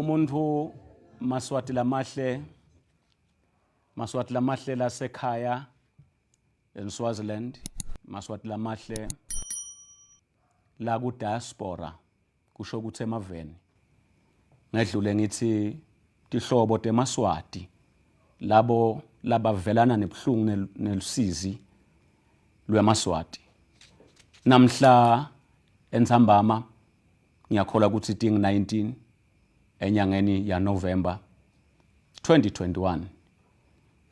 umuntu Maswati lamahle lasekhaya in Swaziland, Maswati lamahle la ku diaspora kusho ukuthi emaveni. Ngedlule ngithi tihlobo temaswati labo labavelana nebhlungu nelusizi lwemaswati. Namhla entsambama ngiyakhola ukuthi ting 19 enyangeni ya November 2021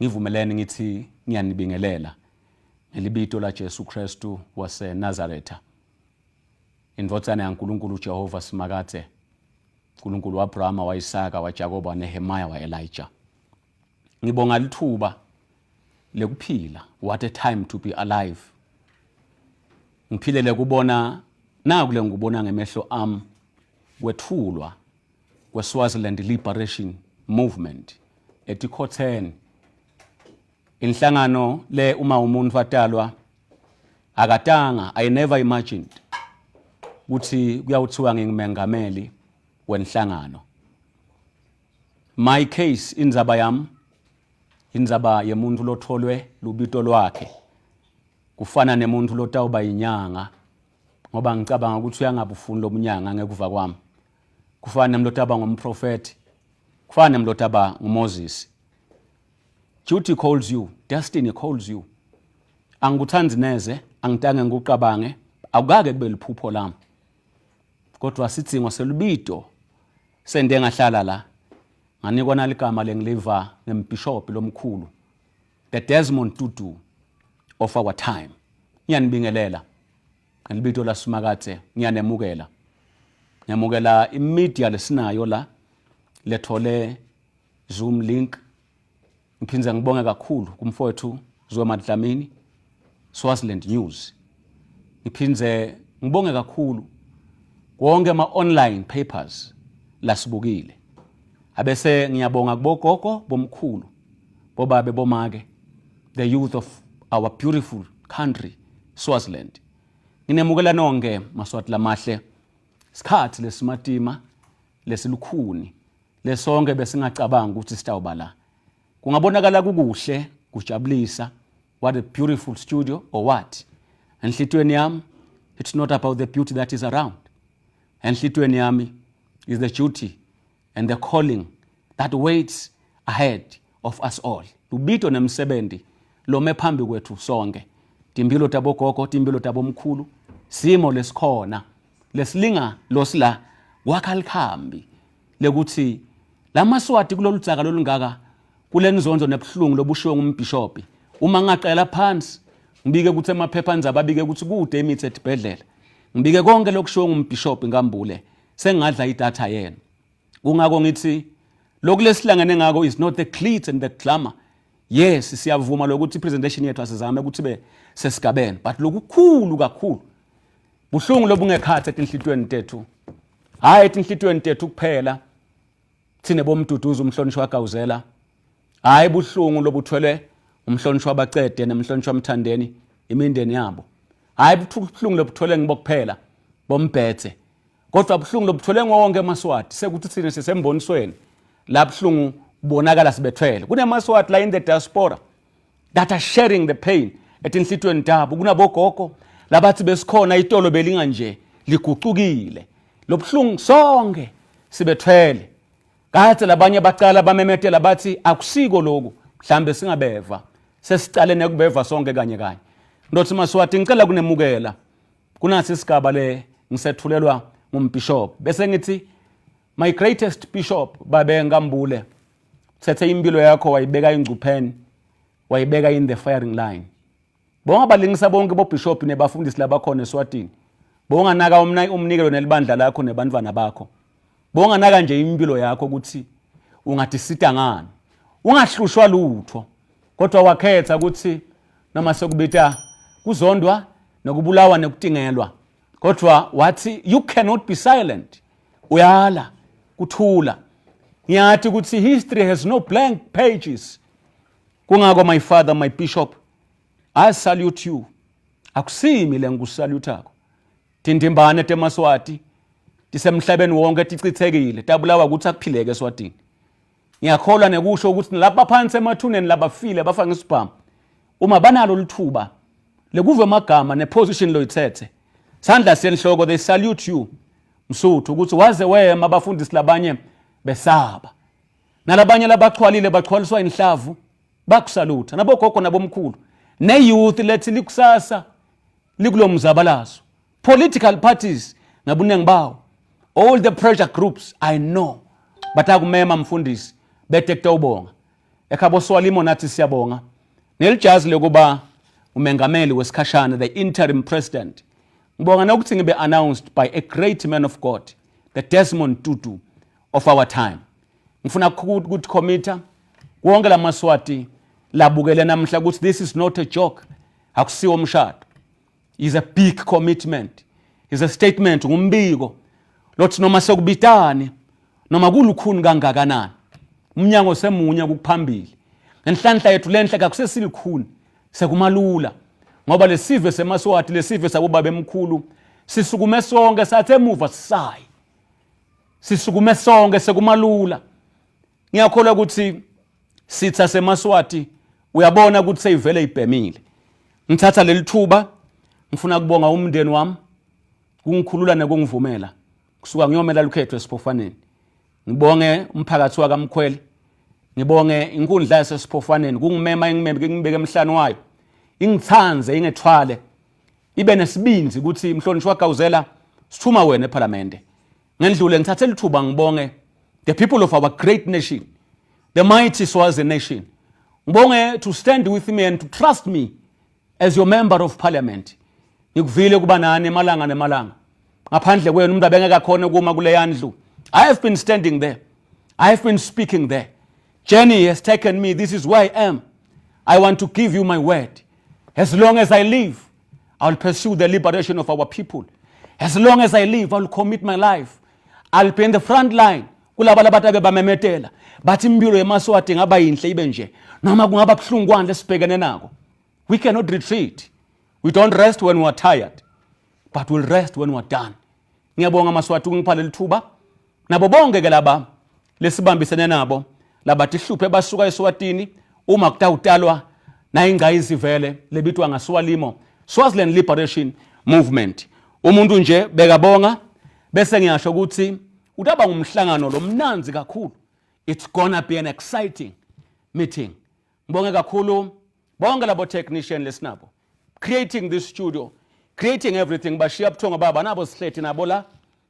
ngivumelene ngithi ngiyanibingelela ngelibito la Jesu Kristu wase Nazaretha. Indvodzana yaNkulunkulu Jehova simakathe, uNkulunkulu waAbrahama, waIsaka, waJakoba, waNehemiah, waElijah. Ngibonga lithuba lekuphila. What a time to be alive. Ngiphilele kubona nakule ngubona ngemehlo ami kwethulwa kweSwaziland Liberation Movement eTikhotheni. Inhlangano le uma umuntu watalwa akatanga, I never imagined ukuthi kuyawuthiwa ngingumengameli wenhlangano. My case inzaba yami inzaba yemuntu lotholwe lubito lwakhe kufana nemuntu lotawuba inyanga ngoba ngicabanga ukuthi uyangabufuni lobunyanga ngekuva kwami. Kufana nemlotaba ngumprofeti, kufana nemlotaba nguMoses. Duty calls you, destiny calls you. Angikuthanzi neze, angitange ngikuqabange, akukake kube liphupho lami. Kodwa sithingo selubito sende ngahlala la. Nganikwa naligama lengiliva ngembishop lomkhulu, the Desmond Tutu of our time. Ngiyanibingelela ngelibito la Simakathe, ngiyanemukela. Ngiyamukela imedia lesinayo la lethole Zoom link. Ngiphinza ngibonga kakhulu kumfowethu Madlamini, Swaziland News. Ngiphinze ngibonge kakhulu wonke online papers lasibukile. Abese ngiyabonga kubogogo bomkhulu, bobabe bomake, the youth of our beautiful country Swaziland. Nginemukela nonke Maswati lamahle sikhathi lesimatima lesilukhuni lesonke besingacabanga ukuthi sitawuba la. Kungabonakala kukuhle kujabulisa, what a beautiful studio or what. Enhlitweni yami it's not about the beauty that is around. Enhlitweni yami is the duty and the calling that waits ahead of us all. Lubito nemsebenzi lome phambi kwethu sonke. Timpilo tabogogo, timpilo tabomkhulu, simo lesikhona lesilinga losila wakhalikhambi lekuthi lamaswati kuloludzaka lolungaka kulenizonzo nebhlungu lobushiwo ngumbishop. Uma ngaqela phansi ngibike ukuthi emaphepha ndzaba abike ukuthi kude imithi etibhedlela, ngibike konke lokushiwo ngumbishop ngambule sengadla idatha yena. Kungako ngithi lokhu lesihlangene ngako is not the glitz and the glamour. Yes, siyavuma lokuthi presentation yethu asizame ukuthi be sesigabeni, but lokukhulu kakhulu buhlungu lobungekhathi etinhlitweni tethu. Hayi etinhlitweni tethu kuphela thine boMduduzi umhlonishwa Gawzela. Hayi buhlungu lobuthwele umhlonishwa abacede nemhlonishwa Mthandeni imindeni yabo. Hayi buhlungu lobuthwele ngibokuphela bombhethe. Kodwa buhlungu lobuthwele ngonke emaswati sekuthi thina sisembonisweni la buhlungu kubonakala sibethwele. Kunemaswati la in the diaspora that are sharing the pain etinhlitweni tabo. Kunabogogo labathi besikhona itolo belinga nje liguqukile. Lobuhlungu sonke sibethwele. Kahle labanye baqala bamemetela bathi akusiko lokho mhlambe singabeva. Sesicale nekubeva sonke kanye kanye. Ndothi Maswati ngicela kunemukela. Kunasi isigaba le ngisethulelwa ngumbishop. Bese ngithi my greatest bishop babe ngambule. Sethe impilo yakho wayibeka ingcupheni, wayibeka in the firing line. Bonga balingisa bonke bobishop nebafundisi labakhona eSwatini. Bonga naka umnikelo nelibandla lakho nebantwana bakho. Bonga naka nje impilo yakho ukuthi ungatisita ngani. Ungahlushwa lutho. Kodwa wakhetha ukuthi noma sekubita kuzondwa nokubulawa nekutingelwa. Kodwa wathi you cannot be silent. Uyala kuthula. Ngiyathi ukuthi history has no blank pages. Kungako my father, my bishop, I salute you. Akusimi le ngusalutako. Tindimbane temaswati tisemhlabeni wonke ticithekile tabulawa ukuthi akuphileke eSwatini. Ngiyakholwa nekusho ukuthi lapha phansi emathuneni labafile bafanga isibhamu uma banalo lithuba lekuve amagama neposition loyithethe sandla senhloko they salute you Msuthu ukuthi waze wema abafundisi labanye besaba nalabanye labachwalile bachwaliswa inhlavu bakusalutha nabogogo nabomkhulu neyouth lethi likusasa likulomzabalazo political parties ngabunengi bawo all the pressure groups I know but akumema mfundisi betekte ubonga ekhabo Swalimo nathi siyabonga nelijazi lokuba umengameli wesikhashana the interim president ngibonga nokuthi ngibe announced by a great man of God the Desmond Tutu of our time ngifuna ukuthi committee wonke lamaswati labukele namhla ukuthi this is not a joke akusiwo umshado is a big commitment is a statement ngumbiko lothi noma sekubitane noma kulukhuni kangakanani umnyango semunye kuphambili ngenhlanhla yethu lenhle kakusesilikhuni sekumalula ngoba lesive semaswati lesive sabobaba emkhulu sisukume sonke sathe emuva sisayi sisukume sonke sekumalula ngiyakholwa ukuthi sitha semaswati uyabona ukuthi seyivele ibhemile ngithatha lelithuba ngifuna kubonga umndeni wami kungikhulula nekungivumela kusuka ngiyomela lukhetho esiphofaneni ngibonge umphakathi wakaMkhwele ngibonge inkundla yasesiphofaneni kungimema ngibeke emhlanu wayo ingithanze ingethwale ibe nesibinzi ukuthi mhlonishwa Gawzela sithuma wena eParliament ngendlule ngithathe lithuba ngibonge the people of our great nation the mighty Swazi nation ngibonge to stand with me and to trust me as your member of parliament ngikuvile kuba nani emalanga nemalanga ngaphandle kwenu umuntu abengeka khona kuma kule yandlu I have been standing there I have been speaking there journey has taken me this is where I am I want to give you my word as long as I live I'll pursue the liberation of our people as long as I live I'll commit my life I'll be in the front line kulaba labatabe bamemetela bathi impilo yemaswati ngaba yinhle ibe nje noma kungaba buhlungwana lesibhekene nako we cannot retreat we don't rest when we are tired but we'll rest when we are done ngiyabonga maswati ungiphala lithuba nabo bonke ke laba lesibambisene nabo labathi hluphe basuka eSwatini uma kutawutalwa na ingayisi vele lebitwa ngaSwalimo Swaziland Liberation Movement umuntu nje bekabonga bese ngiyasho ukuthi utaba ngumhlangano lomnanzi kakhulu it's gonna be an exciting meeting ngibonge kakhulu bonke labo technician lesinabo creating this studio creating everything bashiya buthonga baba nabo sihlethi nabo la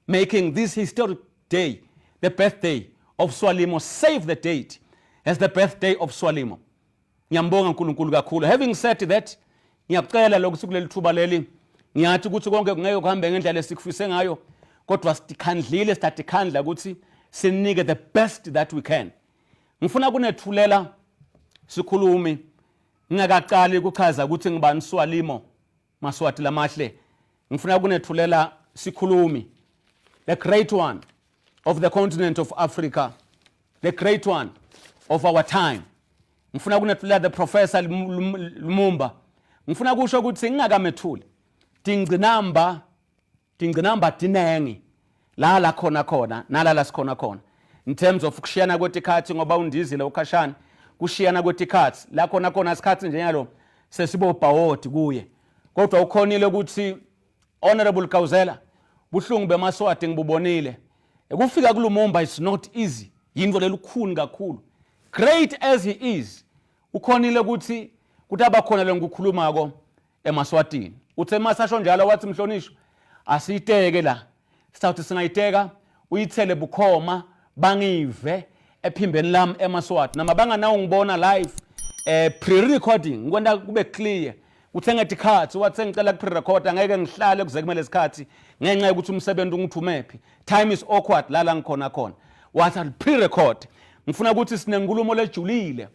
making this historic day the birthday of Swalimo save the date as the birthday of Swalimo ngiyambonga uNkulunkulu kakhulu having said that ngiyacela lokuthi kuleli thuba leli ngiyathi ukuthi konke kungeke kuhambe ngendlela esikufise ngayo kodwa sitikhandlile sitakhandla ukuthi sinike the best that we can ngifuna kunethulela sikhulumi ngingakaqali ukuchaza ukuthi ngibani Swalimo maswati lamahle ngifuna kunethulela sikhulumi the great one of the continent of Africa the great one of our time ngifuna kunethulela the professor Lumumba ngifuna kusho ukuthi ngingakamethuli tingcinamba dinengi la khona nalala sikhona khona in terms of kushiyana kwetikhathi ngoba undizile ukhashana kushiyana kwetikhathi la khona isikhathi njenjalo sesibobhawodi kuye kodwa ukhonile ukuthi honorable Gawzela buhlungu bemaswati ngibubonile ukufika kuLumumba is not easy yinto lelukhuni kakhulu great as he is ukhonile ukuthi kutaba khona lengikhulumako emaswatini uthe masasho njalo wathi mhlonishwa asiteke la sithathu singayiteka uyithele bukhoma bangive ephimbeni lami emaswati nama banganawo ngibona live pre-recording ngikwenda kube clear uthenga tikhathi wathi ngicela ku-pre-record angeke ngihlale kuze kumele isikhathi ngenxa yokuthi umsebenzi ungithumephi time is awkward la ngikhona khona wathi pre-record ngifuna ukuthi sinenkulumo lejulile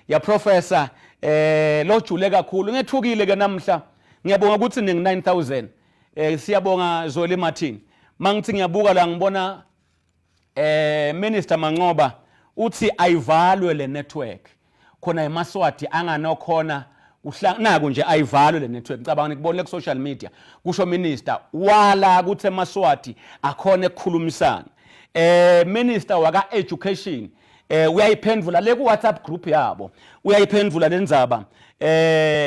ya professor lojule kakhulu ngethukile ke namhla ngiyabonga ukuthi ningi 9000 siyabonga Zoli Martin mangithi ngiyabuka la ngibona minister Manqoba uthi ayivalwe le network khona emaswati anganokhona naku nje ayivalwe le network ngicabanga nikubonile ku social media kusho minister wala ukuthi eMaswati akhona ekukhulumisana minister waka education uyayiphendvula le ku WhatsApp group yabo uyayiphendvula lendzaba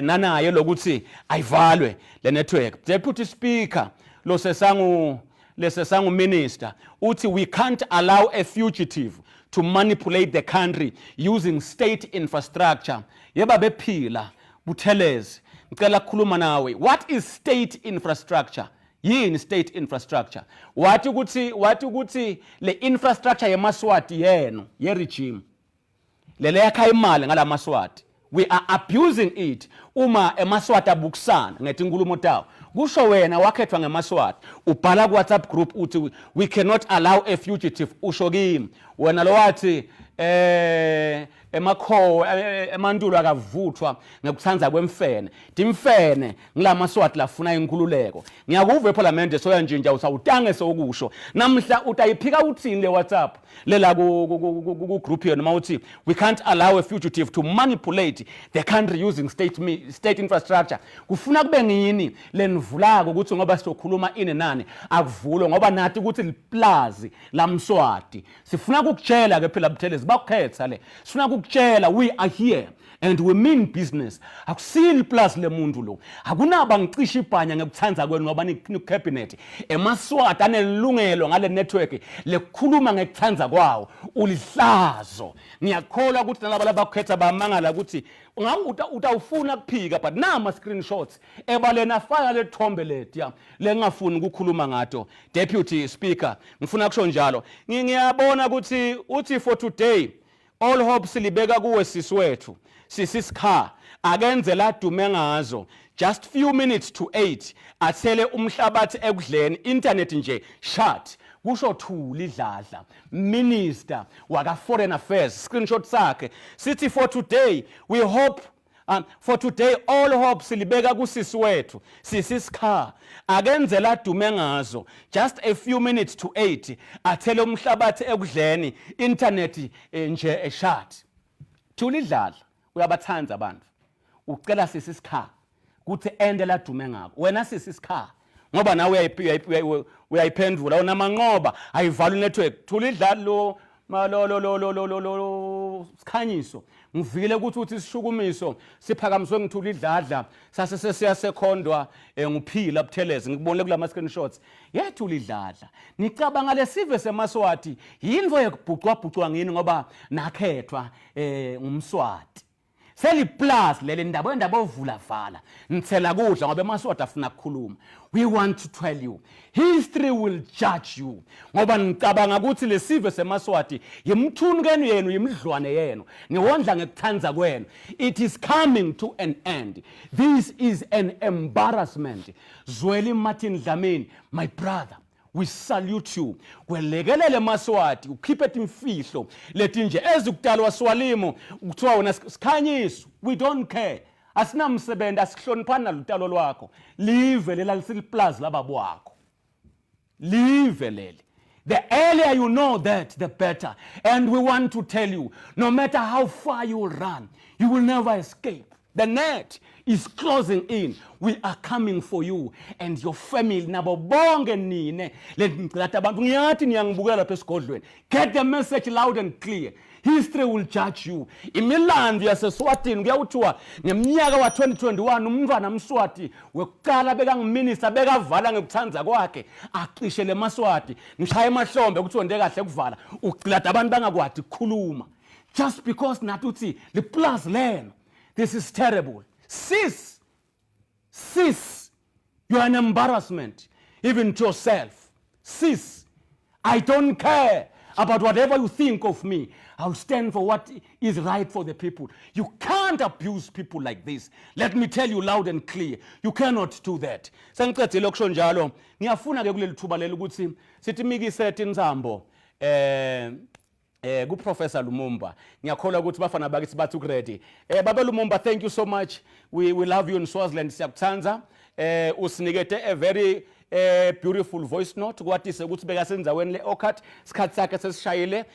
nanaye lokuthi ayivalwe le network. Deputy Speaker lo sesangu minister uthi we can't allow a fugitive to manipulate the country using state infrastructure. Yeba bephila Buthelezi ngicela ukukhuluma nawe, what is state infrastructure? Yini state infrastructure? Wathi ukuthi le infrastructure yeMaswati yenu ye regime lele yakha imali ngala Maswati, we are abusing it uma eMaswati abukusana ngethi inkulumo tawo. Kusho wena wakhethwa ngeMaswati ubhala ku WhatsApp group uthi we cannot allow a fugitive. Usho kimi wena lo wathi emakho emandulo akavuthwa ngekuthanza kwemfene dimfene ngilamaSwati lafuna inkululeko. Ngiyakuva eParliament soya njinja usawutange sokusho namhla utayiphika uthini le WhatsApp lela ku group yenu mawuthi we can't allow a fugitive to manipulate the country using state infrastructure. Kufuna kube ngini lenivulako ukuthi ngoba sizokhuluma inenani akuvulwe ngoba nathi ukuthi liplazi laMswati sifuna ukukutshela ke phela Buthelezi bakukhetha le sifuna ukukutshela we are here and we mean business. Akusili plus le muntu lo akunaba ngicisha ibhanya ngekuthanza kwenu ngoba ni cabinet eMaswati anelungelo ngale network lekukhuluma ngekuthanza kwawo ulihlazo. Ngiyakholwa ukuthi nalabo labakhetha bamangala ukuthi utawufuna kuphika but nama screenshots ebalena faka le thombe letiya lengafuni ukukhuluma ngato. Deputy Speaker ngifuna kusho njalo ngiyabona ukuthi uthi for today all hopes libeka kuwe siswethu sisisikha akenzela dume ngazo just few minutes to 8 athele umhlabathi ekudleni internet nje shut. Kusho Thuli Dladla minister waka foreign affairs screenshot sakhe sithi for today we hope for today all hopes libeka kusisi wethu sisisikha akenzela dume ngazo just a few minutes to 8 athele umhlabathi ekudleni internet nje eshut. Thuli Dladla uyabathanza abantu ucela sisisikha kuthi endela dume ngako wena sisisikha ngoba nawe uyayiphendvula unamanqoba ayivala network. Thuli Dladla lo sikhanyiso ngivile ukuthi uthi sishukumiso siphakamiswe ngithuli Dladla sase sesiyasekhondwa nguphila Buthelezi ngikubonile kulama screenshots. Thuli Dladla nicabanga lesive seMaswati yinvo yekubhucwa ngini ngoba nakhethwa ngumSwati seli plus lele ndaba ovula vala nithela kudla ngoba eMaswati afuna ukukhuluma. We want to tell you history will judge you ngoba ngicabanga ukuthi lesive seMaswati yimthunukeni yenu yimidlwane yenu niwondla ngekuthanza kwenu. It is coming to an end. This is an embarrassment. Zweli Martin Dlamini, my brother, we salute you. Kwelekelele Maswati ukhiphe imfihlo lethi nje ezikutalwa Swalimo ukuthiwa wena sikhanyiso. We don't care. Asinamsebenzi asihloniphana lutalo lwakho. Live lela lisiliplaza lababo wakho. Live leli. The earlier you know that, the better. And we want to tell you, no matter how far you will run, you will never escape. The net is closing in. We are coming for you and your family. Nabo bonke nine. Get the message loud and clear. History will judge you. Imilando yaseSwatini kuyawuthiwa ngeminyaka wa 2021 umntwana mSwati wekukala beka ngiminister bekavala ngekuthanza kwakhe acishe le Maswati ngishaya emahlombe ukuthi wonde kahle kuvala ucilada abantu bangakwadi ukukhuluma just because natuthi the plus leno. This is terrible. Sis, you are an embarrassment even to yourself. Sis, I don't care about whatever you think of me. I'll stand for what is right for the people. You can't abuse people like this. Let me tell you loud and clear. You cannot do that. Sengicedile okusho njalo. Ngiyafuna ke kuleli thuba leli ukuthi sithi mikise Tinzambo ku Professor Lumumba. Ngiyakholwa ukuthi bafana bakithi bathi ready. Baba Lumumba, thank you so much. We love you in Swaziland. Siyakuthanza. Usinikete a very beautiful voice note kwathi ukuthi beka senzaweni le okhat sikhathi sakhe sesishayile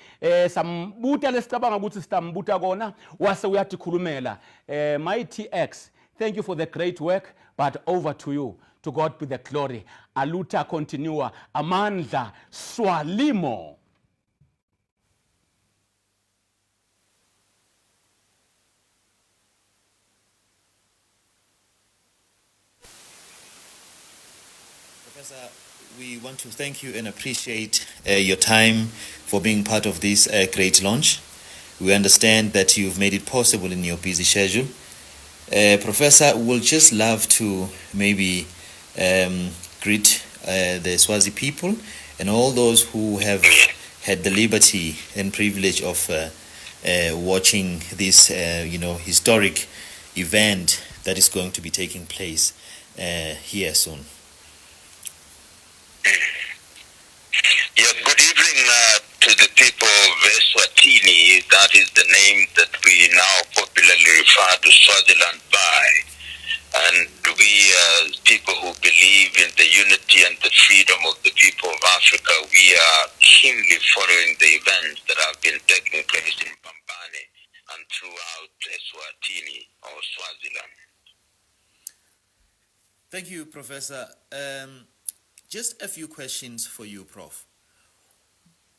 sambuta lesicabanga ukuthi sitambuta kona wase uyathi khulumela my TX. Thank you for the great work, but over to you. To God be the glory. Aluta continua. Amandla Swalimo. Professor, we want to thank you and appreciate your time for being part of this great launch. We understand that you've made it possible in your busy schedule. Professor, we'll just love to maybe greet the Swazi people and all those who have had the liberty and privilege of watching this, historic event that is going to be taking place here soon. Yeah, good evening to the people of Eswatini. That is the name that we now popularly refer to Swaziland by. And we, as people who believe in the unity and the freedom of the people of Africa, we are keenly following the events that have been taking place in Pambane and throughout Eswatini or Swaziland. Thank you, Professor. Just a few questions for you, Prof.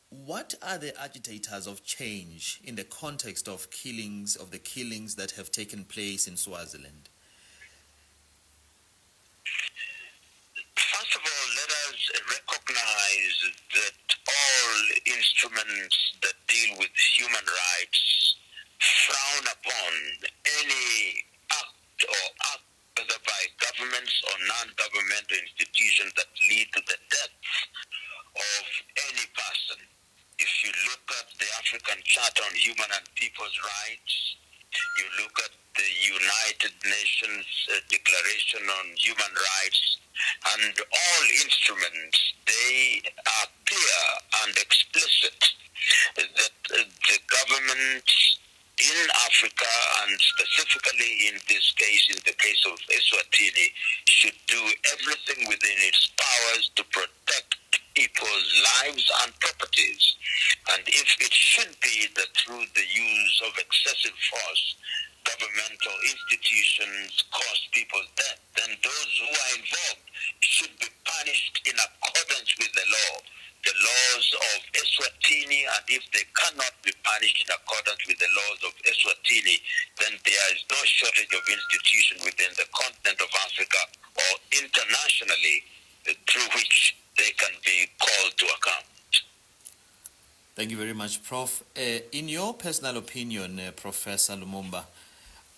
What are the agitators of change in the context of the killings that have taken place in Swaziland? First of all, let us recognize that all instruments that deal with human rights frown upon any act or act, whether by governments or non-governmental institutions, that lead to the death of any person. If you look at the African Charter on Human and People's Rights, you look at the United Nations Declaration on Human Rights, and all instruments, they are clear and explicit that the governments in Africa, and specifically in this case, in the case of Eswatini, should do everything within its powers to protect people's lives and properties. And if it should be that through the use of excessive force, governmental institutions cause people's death, then those who are involved should be punished in accordance with the law, the laws of Eswatini. And if they cannot be punished in accordance with the laws of Eswatini, then there is no shortage of institutions within the continent of Africa or internationally through which they can be called to account. Thank you very much, Prof. In your personal opinion, Professor Lumumba,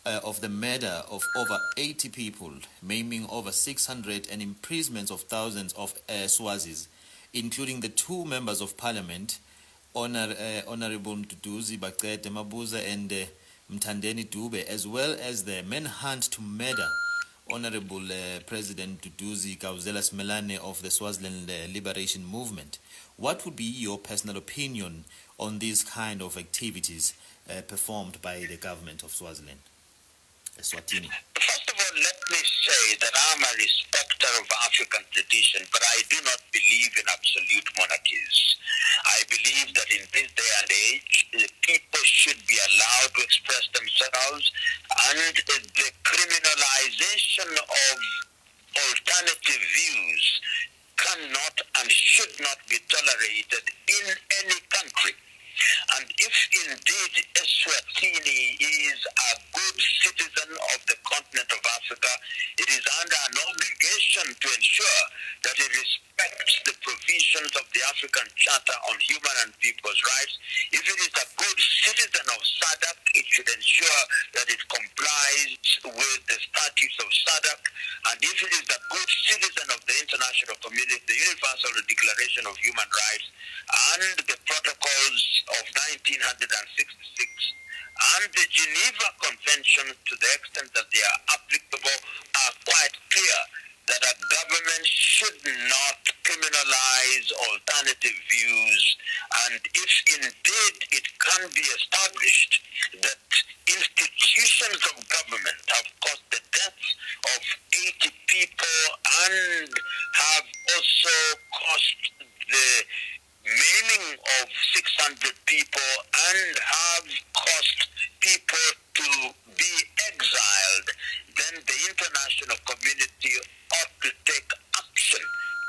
of the murder of over 80 people, maiming over 600 and imprisonment of thousands of Swazis, including the two members of parliament, Honorable Mduduzi Baqede Mabuza and Mthandeni Dube, as well as the manhunt to murder Honorable President Mduduzi Gawzela Simelane of the Swaziland Liberation Movement. What would be your personal opinion on these kind of activities performed by the government of Swaziland? Eswatini. First of all, let me say that I'm a respecter of African tradition, but I do not believe in absolute monarchies. I believe that in this day and age, the people should be allowed to express themselves, and the criminalization of alternative views cannot and should not be tolerated in any country. And if indeed Eswatini is a good citizen of the continent of Africa, it is under an obligation to ensure that it respects the provisions of the African Charter on Human and People's Rights. If it is a good citizen of SADC, it should ensure that it complies with the statutes of SADC. And if it is a good citizen of the international community, the Universal Declaration of Human Rights and the protocols of 1966 and the Geneva Convention, to the extent that they are applicable, are quite clear that a government should not criminalize alternative views. And if indeed it can be established that institutions of government have caused the deaths of 80 people and have also caused the maiming of 600 people and have caused people to be exiled, then then the international community ought to take action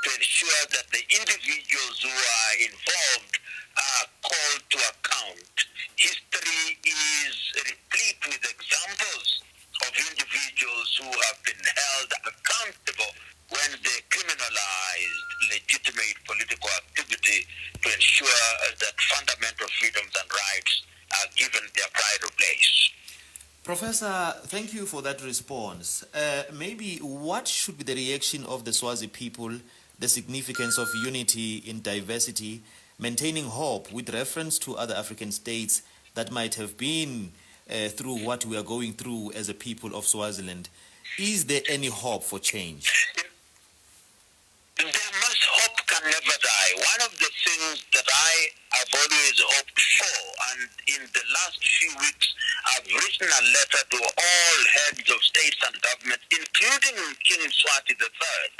to ensure that the individuals who are involved are called to account. History is replete with examples of individuals who have been held accountable when they criminalized legitimate political activity to ensure that fundamental freedoms and rights are given their prior place. Professor, thank you for that response. Maybe what should be the reaction of the Swazi people, the significance of unity in diversity, maintaining hope with reference to other African states that might have been through what we are going through as a people of Swaziland? Is there any hope for change? Hope can never die. One of the things that I have always hoped for, and in the last few weeks I've written a letter to all heads of states and government, including King Mswati III,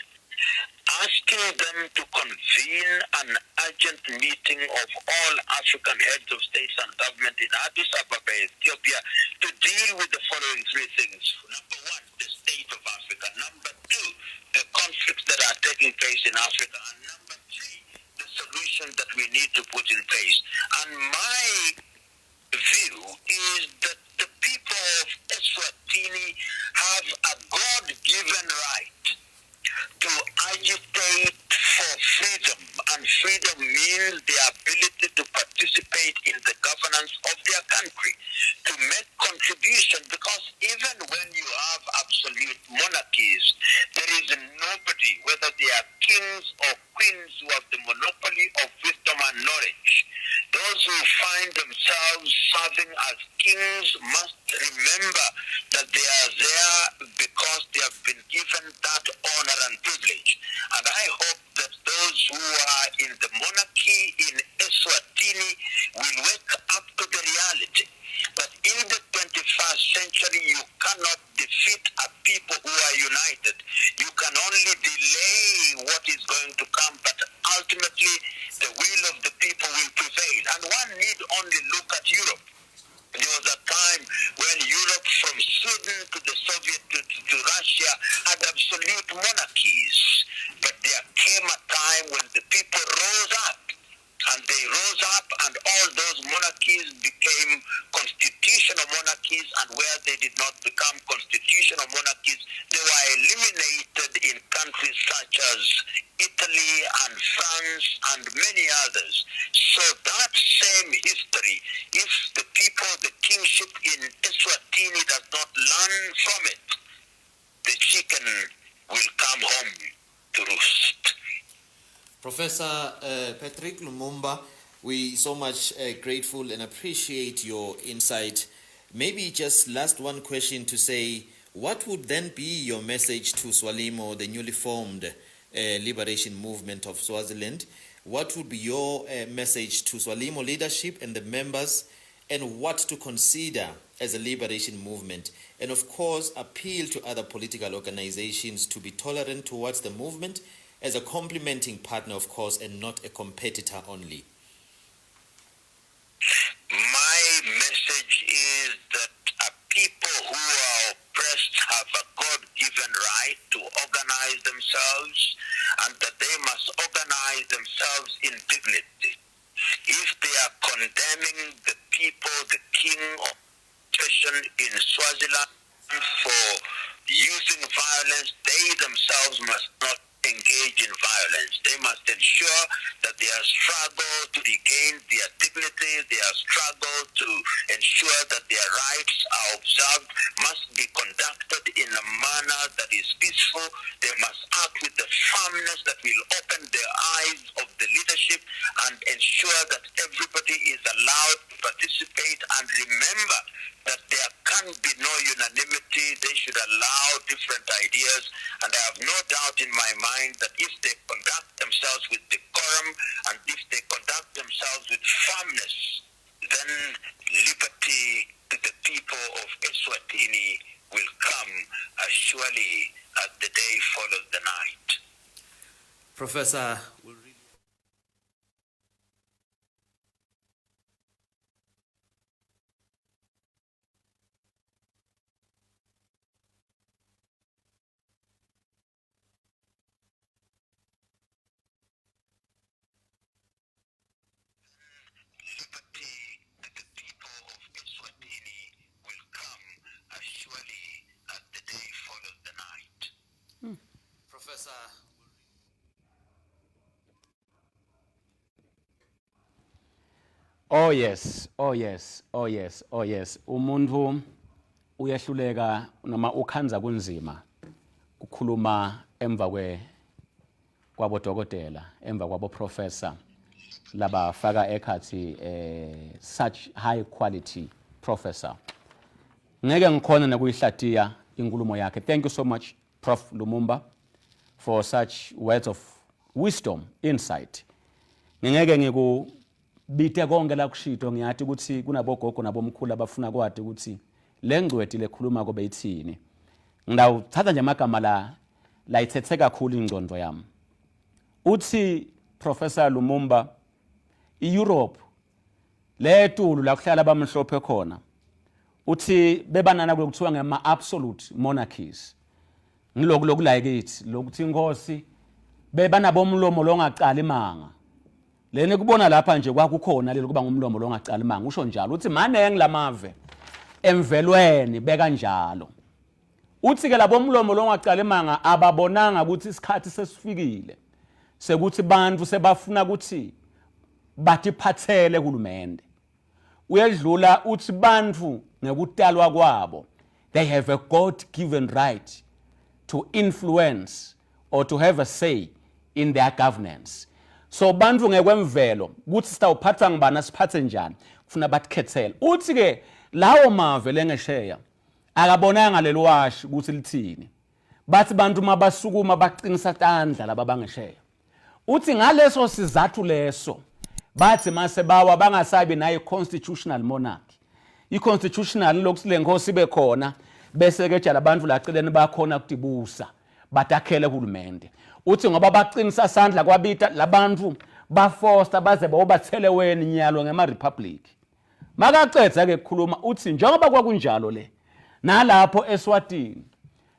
asking them to convene an urgent meeting of all African heads of states and government in Addis Ababa, Ethiopia, to deal with the following three things. Number one, the state of Africa. Number two, the conflicts that are taking place in Africa. And number three, the solution that we need to put in place. And my view is that the people of Eswatini have a God-given right to agitate for freedom, and freedom means the ability to participate in the governance of their country, to make contribution, because even when you have absolute monarchies, there is nobody, whether they are kings or queens, who have the monopoly of wisdom and knowledge. Those who find themselves serving as kings must remember that they are there because they have been given that honor and privilege. And I hope that those who are in the monarchy in Eswatini will wake up to the reality that in the 21st century you cannot defeat a people who are united. You can only delay what is going to come, but ultimately the will of the people will prevail. And one need only look at Europe. There was a time when Europe, from Sweden to the Soviet to Russia, had absolute monarchies. But there came a time when the people rose up. And they rose up, and all those monarchies became constitutional monarchies, and where they did not become constitutional monarchies, they were eliminated in countries such as Italy and France and many others. So that same history, if the people, the kingship in Eswatini does not learn from it, the chicken will come home to roost. Professor Patrick Lumumba, we so much grateful and appreciate your insight. Maybe just last one question to say, what would then be your message to Swalimo, the newly formed liberation movement of Swaziland? What would be your message to Swalimo leadership and the members, and what to consider as a liberation movement? And of course, appeal to other political organizations to be tolerant towards the movement as a complementing partner, of course, and not a competitor only. My message is that people who are oppressed have a God-given right to organize themselves, and that they must organize themselves in dignity. If they are condemning the people, the king of oppression in Swaziland, for using violence, they themselves must not engage in violence. They must ensure that their struggle to regain their dignity, their struggle to ensure that their rights are observed, must be conducted in a manner that is peaceful. They must act with the firmness that will open the eyes of the leadership and ensure that everybody is allowed to participate. And remember that there can be no unanimity. They should allow different ideas. And I have no doubt in my mind that if they conduct themselves with decorum and if they conduct themselves with firmness, then liberty to the people of Eswatini will come as surely as the day follows the night. Professor, Oh yes, oh yes, oh yes, oh yes. Umuntu uyahluleka noma ukhanza kunzima ukukhuluma emva kwabodokotela, emva kwaboprofessor laba faka ekhathi such high quality professor. Ngeke ngikhona nokuyihlatiya inkulumo yakhe. Thank you so much Prof Lumumba for such words of wisdom, insight. Ngeke ngikubite konke la kushito ngiyathi ukuthi kunabogogo nabomkhulu abafuna kwathi ukuthi lengcweti lekhuluma kobe ithini. Ngidawuthatha nje amagama la ithethe kakhulu ingcondo yami. Uthi Professor Lumumba iEurope letulu la kuhlala abamhlophe khona. Uthi bebanana kuthiwa ngema absolute monarchies. Ngilokhu la kithi lokuthi inkosi bebanabomlomo longaqala imanga. Lene kubona lapha nje kwakukhona lelo kuba ngumlomo longaqala imanga. Usho njalo uthi mane ngilamave emvelweni beka njalo. Uthi ke labomlomo longaqala imanga ababonanga ukuthi isikhathi sesifikile. Sekuthi bantu sebafuna ukuthi bathi phathele kuhulumende. Uyedlula uthi bantu ngekutalwa kwabo they have a God-given right to influence or to have a say in their governance. So bantu ngekwemvelo kuthi sitawuphathwa ngibani siphathe njani kufuna bathikhethele. Uthi ke lawo mave lengesheya akabonanga lelwashi ukuthi lithini. Bathi bantu mabasukuma baqinisa tandla laba bangesheya. Uthi ngaleso sizathu leso bathi mase bawa bangasabi naye constitutional monarchy. I-constitutional lokuthi lenkosi bekhona bese ke jala abantu laceleni bakhona kutibusa batakhele kuhulumende. Uthi ngoba baqinisa sandla kwabita labantu bafosta baze bayobathele weni nyalo ngema republic. Makaqedza ke kukhuluma uthi njengoba kwakunjalo le nalapho eSwatini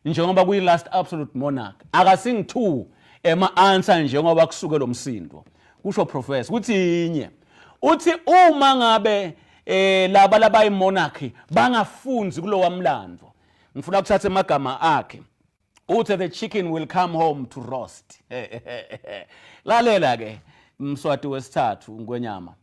njengoba kuyi last absolute monarch akasingithu ema-answer njengoba kusuke lo msindo. Kusho professor uthi inye uthi uma ngabe laba labayimonarchy bangafunzi kulowa mlando ngifuna ukuthatha emagama akhe uthi the chicken will come home to roast. Lalela ke Mswati wesithathu ngwenyama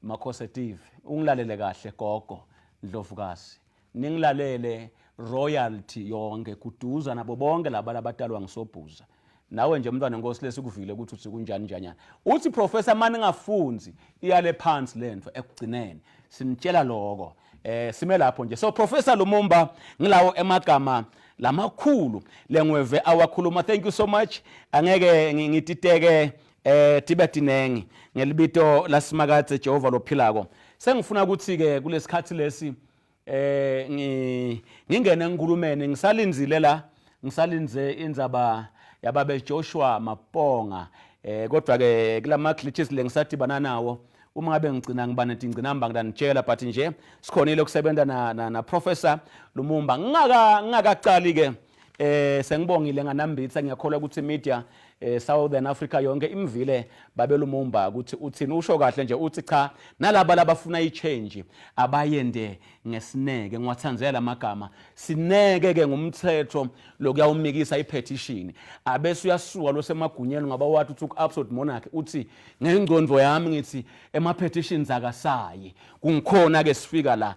Makhosetive ungilalele kahle gogo Ndlovukazi ningilalele royalty yonke kuduza nabo bonke laba labatalwa ngisobhuza. Nawe nje umntwana nkosi lesikuvile ukuthi uthi kunjani njanyana. Uthi professor mani ngafunzi iyale phansi lento ekugcineni sinitshela lokho sime lapho nje. So Professor Lumumba ngilawo emagama lamakhulu lengweve awakhuluma. Thank you so much. Angeke ngititeke tibetinengi ngelibito lasimakathe Jehova lophilako. Sengifuna ukuthi ke kulesikhathi lesi ngingene ngikhulumene ngisalinze indzaba yababe Joshua Maponga kodwa ke kulama glitches lengisadibana nawo uma ngabe ngicina ngibane ngicina namba ngidanitshela but nje sikhonile ukusebenza na Professor Lumumba ngingakaqali ke sengibongile nganambitha ngiyakholwa ukuthi media Southern Africa yonke imvile babe Lumumba ukuthi uthini usho kahle nje uthi cha nalaba labafuna i-change abayende ngesineke ngiwathanzela amagama sineke ke ngumthetho lokuyawumikisa i-petition abese uyasuka lo semagunyeni ngaba wathi uthi absolute monarchy uthi ngengcondo yami ngithi ema-petitions akasayi kungikhona ke sifika la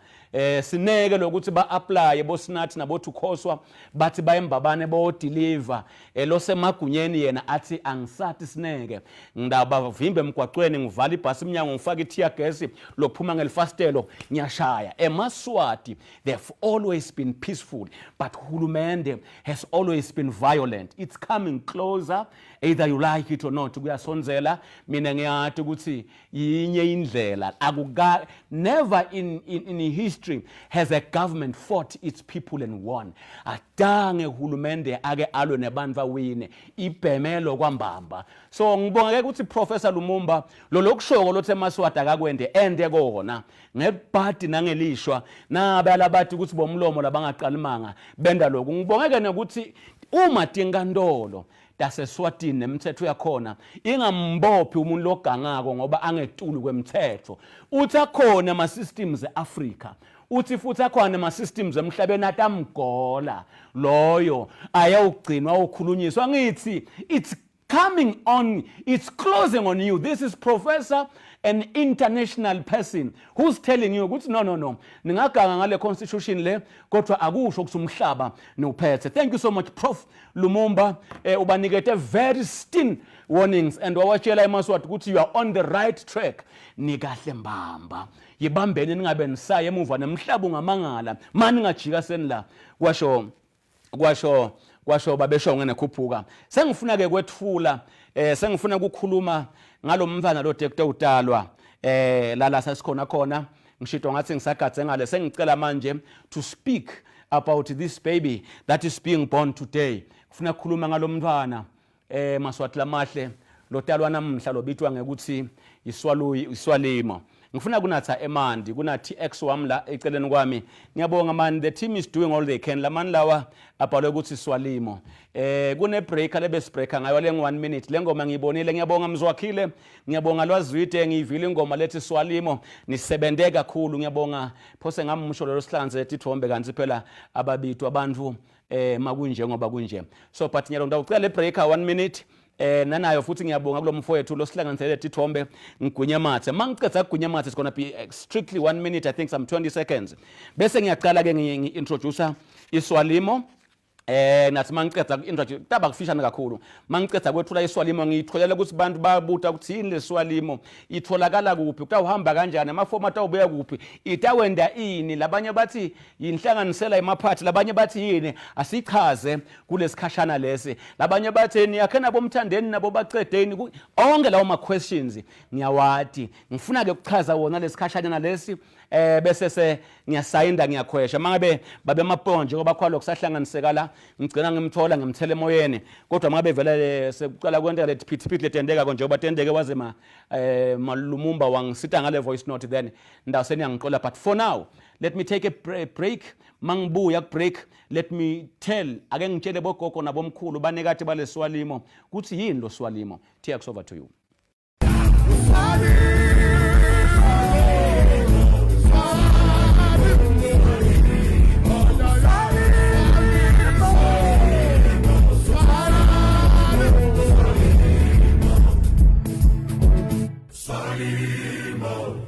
sineke lokuthi ba-apply bosinathi naboThukhoswa bathi bayembabane bo-deliver lo semagunyeni yena athi angisathi sineke ngidabavimbe emgwaqweni ngivala ibhasi iminyango ngifaka i-tear gas lokuphuma ngelifastelo ngiyashaya. eMaswati they've always been peaceful but hulumende has always been violent. It's coming closer either you like it or not. Kuyasonzela mina ngiyathi ukuthi yinye indlela akuka never in history has a government fought its people and won. Adange hulumende ake alwe nebantu awine ibhemelo kwambamba. So ngibonga ukuthi Professor Lumumba lo lokushoko lothe eMaswati akakwende ende kona ngebhadi nangelishwa nabe alabathi ukuthi bomlomo labangaqala imanga benda lokhu. Ngibongeke nokuthi uma tinkantolo taseSwatini nemithetho yakhona ingambophi umuntu logangako ngoba angetulu kwemthetho. Uthi akhona ama systems eAfrica uthi futhi akhona ama systems emhlabeni atamgola loyo ayawugcinwa ukukhulunyiswa ngithi it's coming on, it's closing on you. This is Professor, an international person who's telling you, no. Ningaganga ngale constitution le, kodwa akusho ukuthi umhlaba niuphethe. Thank you so much, Prof. Lumumba. Ubanikete very stern warnings and wawatshela emaswati ukuthi you are on the right track. Nikahle mbamba. Yibambeni ningabe nisaye emuva nemhlaba ungamangala. Mani ngajika senla. Kwasho babesho ngene khuphuka. Sengifuna ke kwethula sengifuna ukukhuluma ngalomntwana lo Dr. utalwa lala sasikhona khona ngishito ngathi ngisagadze ngale sengicela manje to speak about this baby that is being born today. Ngifuna ukukhuluma ngalomntwana maswati lamahle lo talwa namhla lo bitwa ngekuthi Swalimo. Ngifuna kunatha emandi kuna TX wami la eceleni kwami. Ngiyabonga man, the team is doing all they can. Lamani lawa abhalwe ukuthi Swalimo. Kune breaker lebes breaker ngayo le 1 minute. Le ngoma ngiyibonile, ngiyabonga Mzwakhile, ngiyabonga Lwazwide, ngiyivile ingoma lethi Swalimo. Nisebende kakhulu, ngiyabonga phose ngamusho lo sihlanze tithombe kanti phela ababitu abantu makunje ngoba kunje. So but ngiyalonda ucela le breaker 1 minute. Nanayo futhi ngiyabonga kulo mfowethu lo sihlanganisele tithombe ngigwinyamathe mangicetha kugwinyamathe it's going to be strictly 1 minute, I think some 20 seconds bese ngiyaqala ke ngi-introduce iSwalimo nathi mangicetha introduce taba kufishana kakhulu mangicetha kwethula iSwalimo ngiyitholela ukuthi abantu bayabuta ukuthi yini leSwalimo itholakala kuphi utawuhamba kanjani amaformat awubuya kuphi itawenda ini labanye bathi yinhlanganisela emaphathi labanye bathi yini asichaze kulesikhashana lesi labanye bathi niyakhena bomthandeni nabo bacedeni onke lawo ma questions ngiyawati ngifuna ke ukuchaza wona lesikhashana lesi bese ngiyasayinda ngiyakhwesha mangabe babe maponje ngoba khwalo kusahlanganisekala ngicela ngimthola ngimthele emoyeni kodwa mangabe vele sekuqala kwenta le phithiphithi letendeka konje ngoba tendeke waze Lumumba wangisita ngale voice note then ndawuseni yangiqola but for now let me take a break mangibuya ku break let me tell ake ngitshele bogogo nabomkhulu banekade bale Swalimo kuthi yini lo Swalimo. TX over to you. Swalimo.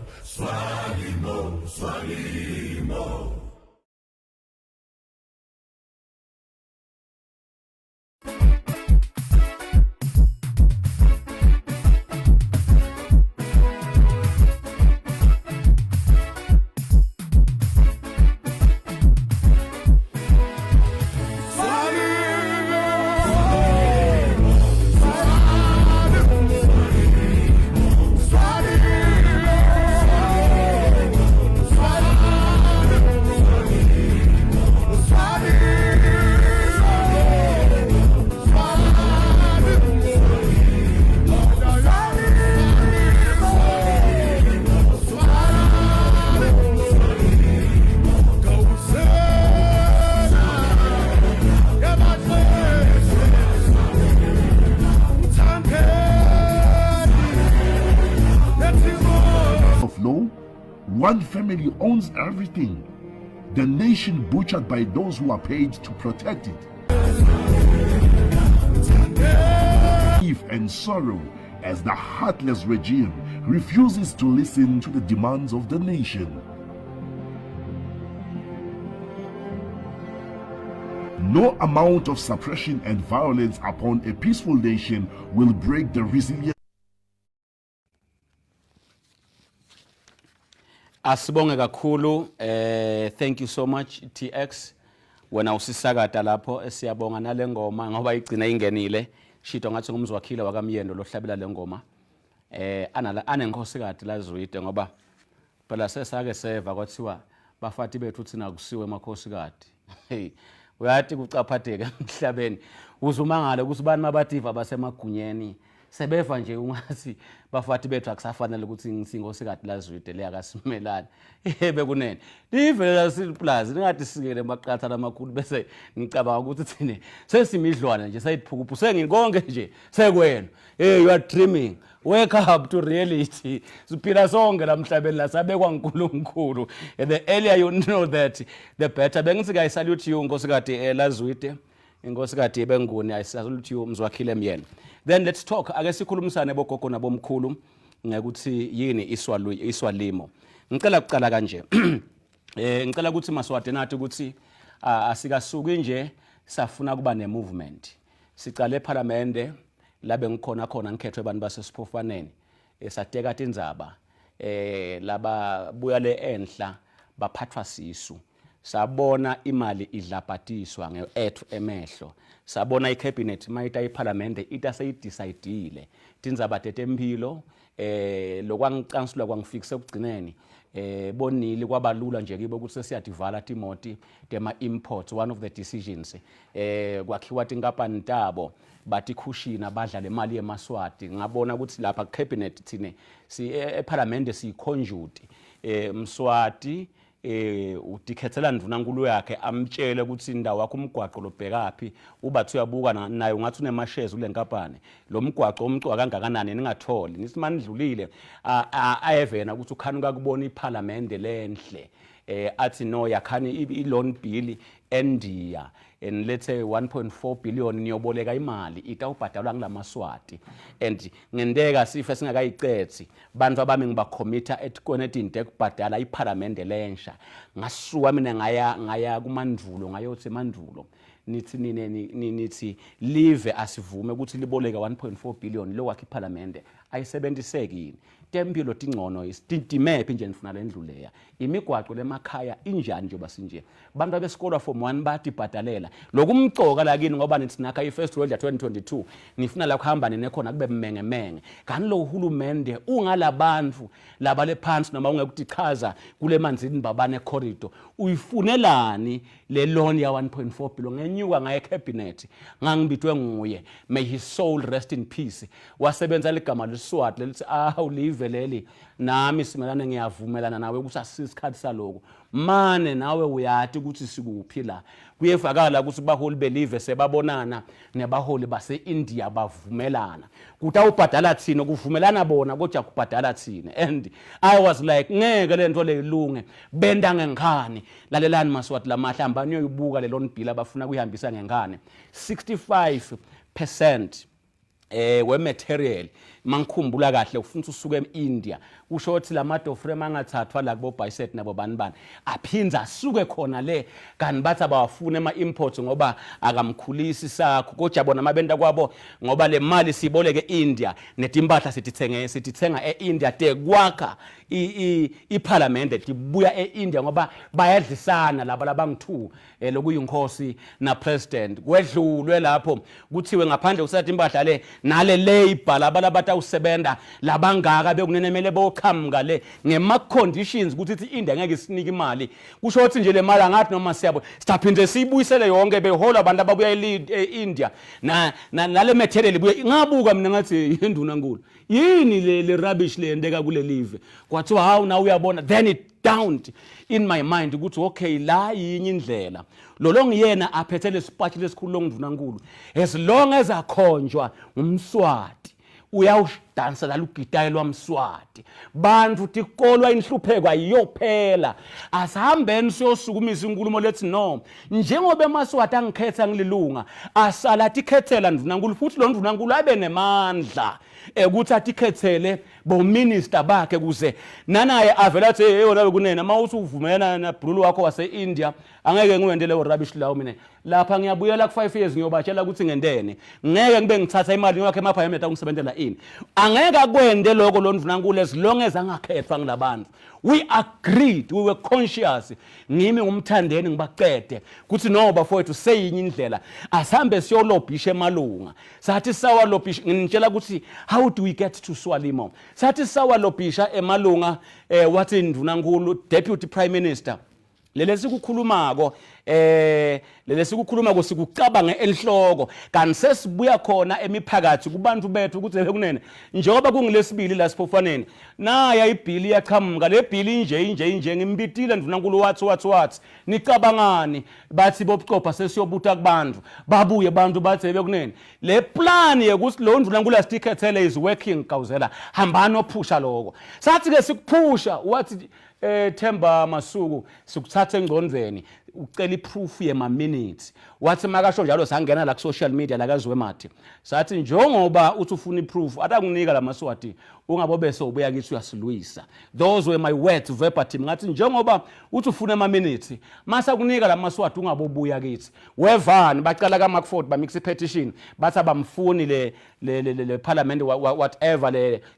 One family owns everything. The nation butchered by those who are paid to protect it. Grief and sorrow as the heartless regime refuses to listen to the demands of the nation. No amount of suppression and violence upon a peaceful nation will break the resilience. Asibonge kakhulu thank you so much TX wena usisakada lapho siyabonga nale ngoma ngoba igcina ingenile shito ngathi ngumzwakhile wakamyendo lohlabela le ngoma anenkosikade laZwide ngoba phela sesake seva kwathiwa bafati bethu thina kusiwe emakhosikade hey uyathi kucaphatheke emhlabeni uzumangala ukuthi bani mabativa basemagunyeni sebeva nje ungathi bafati bethu akusafanele ukuthi ngisingosikade laZwide le yakasimelane bekunene livela siplaza lingathi sikele maqatha lamakhulu bese ngicabanga ukuthi thine sesimidlwana nje sayiphukupu senginkonke nje sekwena hey you are dreaming, wake up to reality. Siphila sonke lamhlabeni la sabekwa uNkulunkulu. The earlier you know that the better. Bengithi I salute you Nkosikade laZwide, Nkosikade Benguni, I salute you Mzwakhile Myeni. Then let's talk ake sikhulumisane bogogo nabomkhulu ngekuthi yini iswalimo. Ngicela ukuqala kanje. Ngicela ukuthi Maswati nathi ukuthi asikasuki nje safuna kuba nemovement. Sicale eParliament labe ngikhona khona ngikhethwe abantu basesiphofaneni. Sateka indzaba laba buya le enhla baphathwa sisu. Sabona imali idlapatiswa ngeethu emehlo. Sabona icabinet mayita iParliament itaseyidecidile tindzaba tetempilo lokwangicansula kwangifikise ukugcineni bonile kwabalula nje kibo ukuthi sesiyadevala timoti tema imports. One of the decisions kwakhiwa tinkampani tabo bathi khushina badla le mali yeMaswati. Ngabona ukuthi lapha cabinet thine si eParliament siyiconjute Mswati utikhethela ndvunankulu yakhe amtshele ukuthi indawo yakho umgwaqo lobhekapi ubathi uyabuka nayo ngathi unemashares kule nkampani lo mgwaqo umcwa kangakanani ningatholi nisimandlulile ayevena ukuthi ukhanuka kubona iParliament lenhle athi no yakhani i-loan bill India and let's say 1.4 billion niyoboleka imali itawubhadalwa ngelaMaswati and ngendeka sife singakayicethi bantu abami ngibacommita etikone into ekubhadala iParliament lensha ngasuka mina ngaya kuMandulo ngayothi eMandulo nithi live asivume ukuthi liboleka 1.4 billion lo wakhe iParliament ayisebenziseki tempilo tingcono istimephi nje nifuna lendluleya imigwaqo lemakhaya injani nje basinje bantu besikole form 1 bathi bhadalela lokumcoka la kini ngoba nithi nakha iFirst World 2022 nifuna la kuhamba nekhona kube menge kani lo uhulumende ungalabantu laba lephansi noma ungekuchaza kule manzini babane corridor uyifunelani le loan ya 1.4 billion ngenyuka ngaye cabinet ngangibitwe nguye may his soul rest in peace wasebenza ligama leSwati lithi ulive leli nami Simelane ngiyavumelana nawe ukuthi asisikhathi saloko mane nawe uyathi ukuthi sikuphi la kuyevakala ukuthi baholi belive sebabonana nebaholi base-India bavumelana kutawubhadala thina kuvumelana bona kodwa kubhadala thina and I was like ngeke lento leyilunge benda ngenkani lalelani Maswati lamahlamba niyoyibuka le loan bill abafuna kuyihambisa ngenkani 65% we material mangikhumbula kahle ufuna usuke eIndia kusho ukuthi lamado frame angathathwa la kubo Bicep nabo banibani aphinza asuke khona le kanti bathi abafuna ema imports ngoba akamkhulisi sakho kodwa bona mabenda kwabo ngoba le mali siboleke eIndia netimpahla sitithenga eIndia te kwakha iParliament tibuya eIndia ngoba bayadlisana laba labangu2 lokuyinkosi na president kwedlulwe lapho kuthiwe ngaphandle kusathi impahla le nale labor labalabata usebenda labangaka bekunenemele boqhamuka le ngema conditions ukuthi ithi India ngeke isinike imali kusho ukuthi nje le mali angathi noma siyabo siphinde siyibuyisele yonke behola abantu ababuya eIndia nale material buye ngabuka mina ngathi induna nkulu yini le rubbish le endeka kule live kwathiwa hawu na uyabona then it downed in my mind ukuthi okay la yinye indlela lo ngiyena aphethe lesipatshi lesikhulu longdunankulu as long as akhonjwa umSwati uyawudansa la lugitaye lwamSwati bantu tikolwa inhlupheko ayiyophela asihambeni siyosukumisa inkulumo lethi no njengoba eMaswati angikhetha ngililunga asala tikhethela ndvunankulu futhi lo ndvunankulu abe nemandla ukuthi atikhethele bo minister bakhe kuze nanaye avela athi yona kunena mawuthi uvumelana na brulu wakho wase-India angeke ngiwendele urubbish lawo mina lapha ngiyabuyela ku5 years ngiyobatshela ukuthi ngendene ngeke ngibe ngithatha imali yakhe eMapayameta ungisebenzela ini angeke akwende lokho lo ndvunankulu as long as angakhethwa ngilabantu we agreed we were conscious ngimi ngumthandeni ngibaqede kuthi no bafowethu seyinye indlela asihambe siyolobhisha emalunga sathi sawa lobhisha ngitshela ukuthi how do we get to Swalimo sathi sawa lobhisha emalunga wathi indvunankulu deputy prime minister lele sikukhulumako sikucabanga enhloko kanti sesibuya khona emiphakathi kubantu bethu ukuthi bekunene njengoba kungilesibili la siphofaneni naya ibhili yaqhamuka le bhili inje ngimbitile ndvunankulu wathi nicabangani bathi bobucopha sesiyobuta kubantu babuye abantu bathi bekunene le plan yekuthi lo ndvunankulu asitikhethele is working Gawzela hambani ophusha lokho sathi ke sikuphusha wathi Themba Masuku sikuthatha engqondweni ucela iproof yema minutes wathi makasho njalo sangena la ku social media la kaZwemati sathi njengoba uthi ufuna iproof atakunika lamaswati ungabe bese ubuya kithi uyasilwisa. Those were my words verbatim ngathi njengoba uthi ufuna ama minutes masa kunika lamaswati ungabe ubuya kithi wevani baqala ka Markford ba mix petition bathi abamfuni le parliament whatever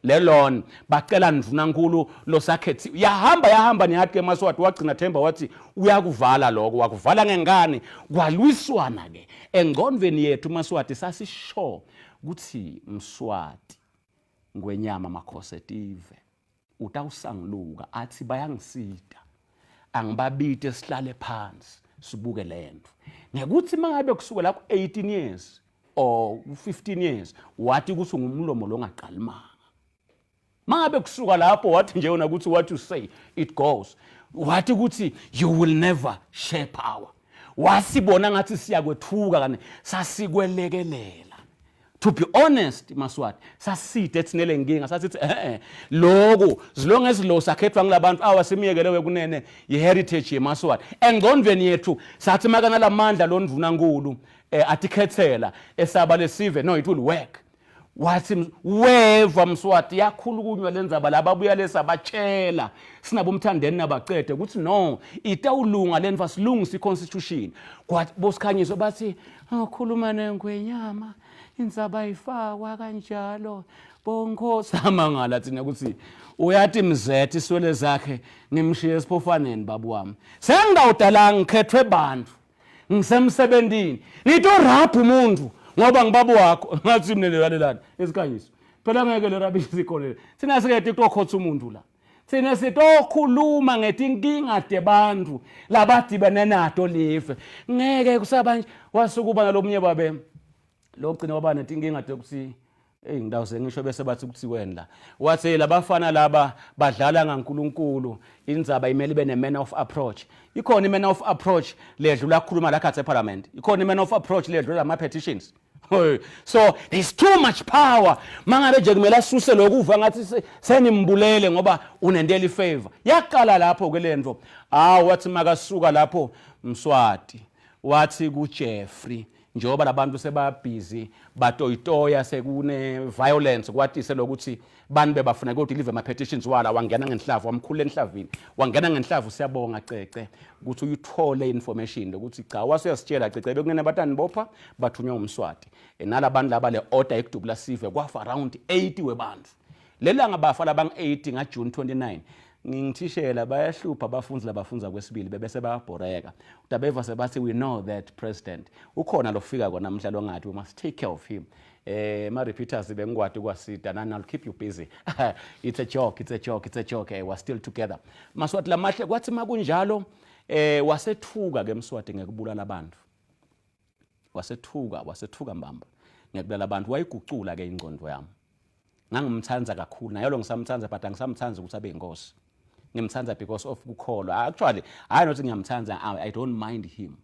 le loan bacela ndvunankulu lo sakhethi yahamba niyathi ke maswati wagcina Themba wathi uyakuvala lokho wakuvala ngengane kwalwiswana ke engqondweni yethu maswati sasisho ukuthi Mswati ngwenyama makhosetive utawusangiluka athi bayangisida angibabite sihlale phansi sibuke lento ngekuthi mangabe kusukela ku 18 years or 15 years wathi ukuthi ngumlomo lo ngaqalimanga mangabe kusuka lapho wathi nje una ukuthi what you say it goes wathi ukuthi you will never share power wasibona ngathi siyakwethuka kane sasikwelekelela. To be honest Maswati saside ethinele nginga sasithi lokho zilonge ezilo sakhethwa ngilabantu awasimiyekelewe kunene iheritage yeMaswati engqondweni yethu sathi makana lamandla londvunankulu atikhethela esaba lesive no it will work. Wathi weva Mswati yakhulukunywa lenzaba lababuya lesabachela sinabo umthandeni nabacede ukuthi no itawulunga lenva silungisa iconstitution kwathi bosikhanyiso bathi akhuluma nengwenyama inzaba ifakwa kanjalo bonkosi amangala thina ukuthi uyathi mzethe iswele zakhe ngimshiye esiphofaneni babu wami sengidawudala ngikhethwe bantu ngisemsebentini nito rap umuntu ngoba ngibabu wakho ngathi mina lelani esikhanyiso phela ngeke le rubbish isikole thina sikade ukukhotha umuntu la thina sitokhuluma ngetinkinga tebantu labadibene nato live ngeke kusabanje wasukuba nalomunye babe lokugcina waba netinkinga ukuthi ngidawuse ngisho bese bathi ukuthi wena wathi labafana laba badlala ngaNkulunkulu indzaba imele ibe ne man of approach ikhona iman of approach ledlula ukukhuluma la khathe parliament ikhona iman of approach ledlula ama petitions. So there's too much power mangabe nje kumele asuse lokuva ngathi senimbulele ngoba unendela ifavor yaqala lapho kwelento wathi makasuka lapho Mswati wathi ku Jeffrey njoba labantu sebabhizi batoyitoya sekune violence kwatise lokuthi bani bebafuna ukuthi live ama petitions wala wangena ngenhlavu wamkhulula enhlavini wangena ngenhlavu siyabonga cece ukuthi uyithole information lokuthi cha wasiyasitshela cece bekunene batani bopha bathunywa uMswati nalabantu laba le order ekudubula sive kwafa around 80 webantu lelanga bafa labang 80 nga June 29 ngithishela bayahlupha abafundi labafunza kwesibili bebese bayabhoreka utabeva sebathi we know that president ukhona lofika kona namhlanje ongathi we must take care of him ma repeaters bengwadi kwasida and I'll keep you busy. It's a joke we're still together Maswati lamahle kwathi makunjalo wasethuka ke Mswati ngekubulala abantu wasethuka mbamba ngekubulala abantu wayigucula ke ingqondo yami ngangimthanza kakhulu nayo lo ngisamthanza but angisamthanza ukuthi abe inkosi ngimthanza because of ukukholwa actually I not ngiyamthanza I don't mind him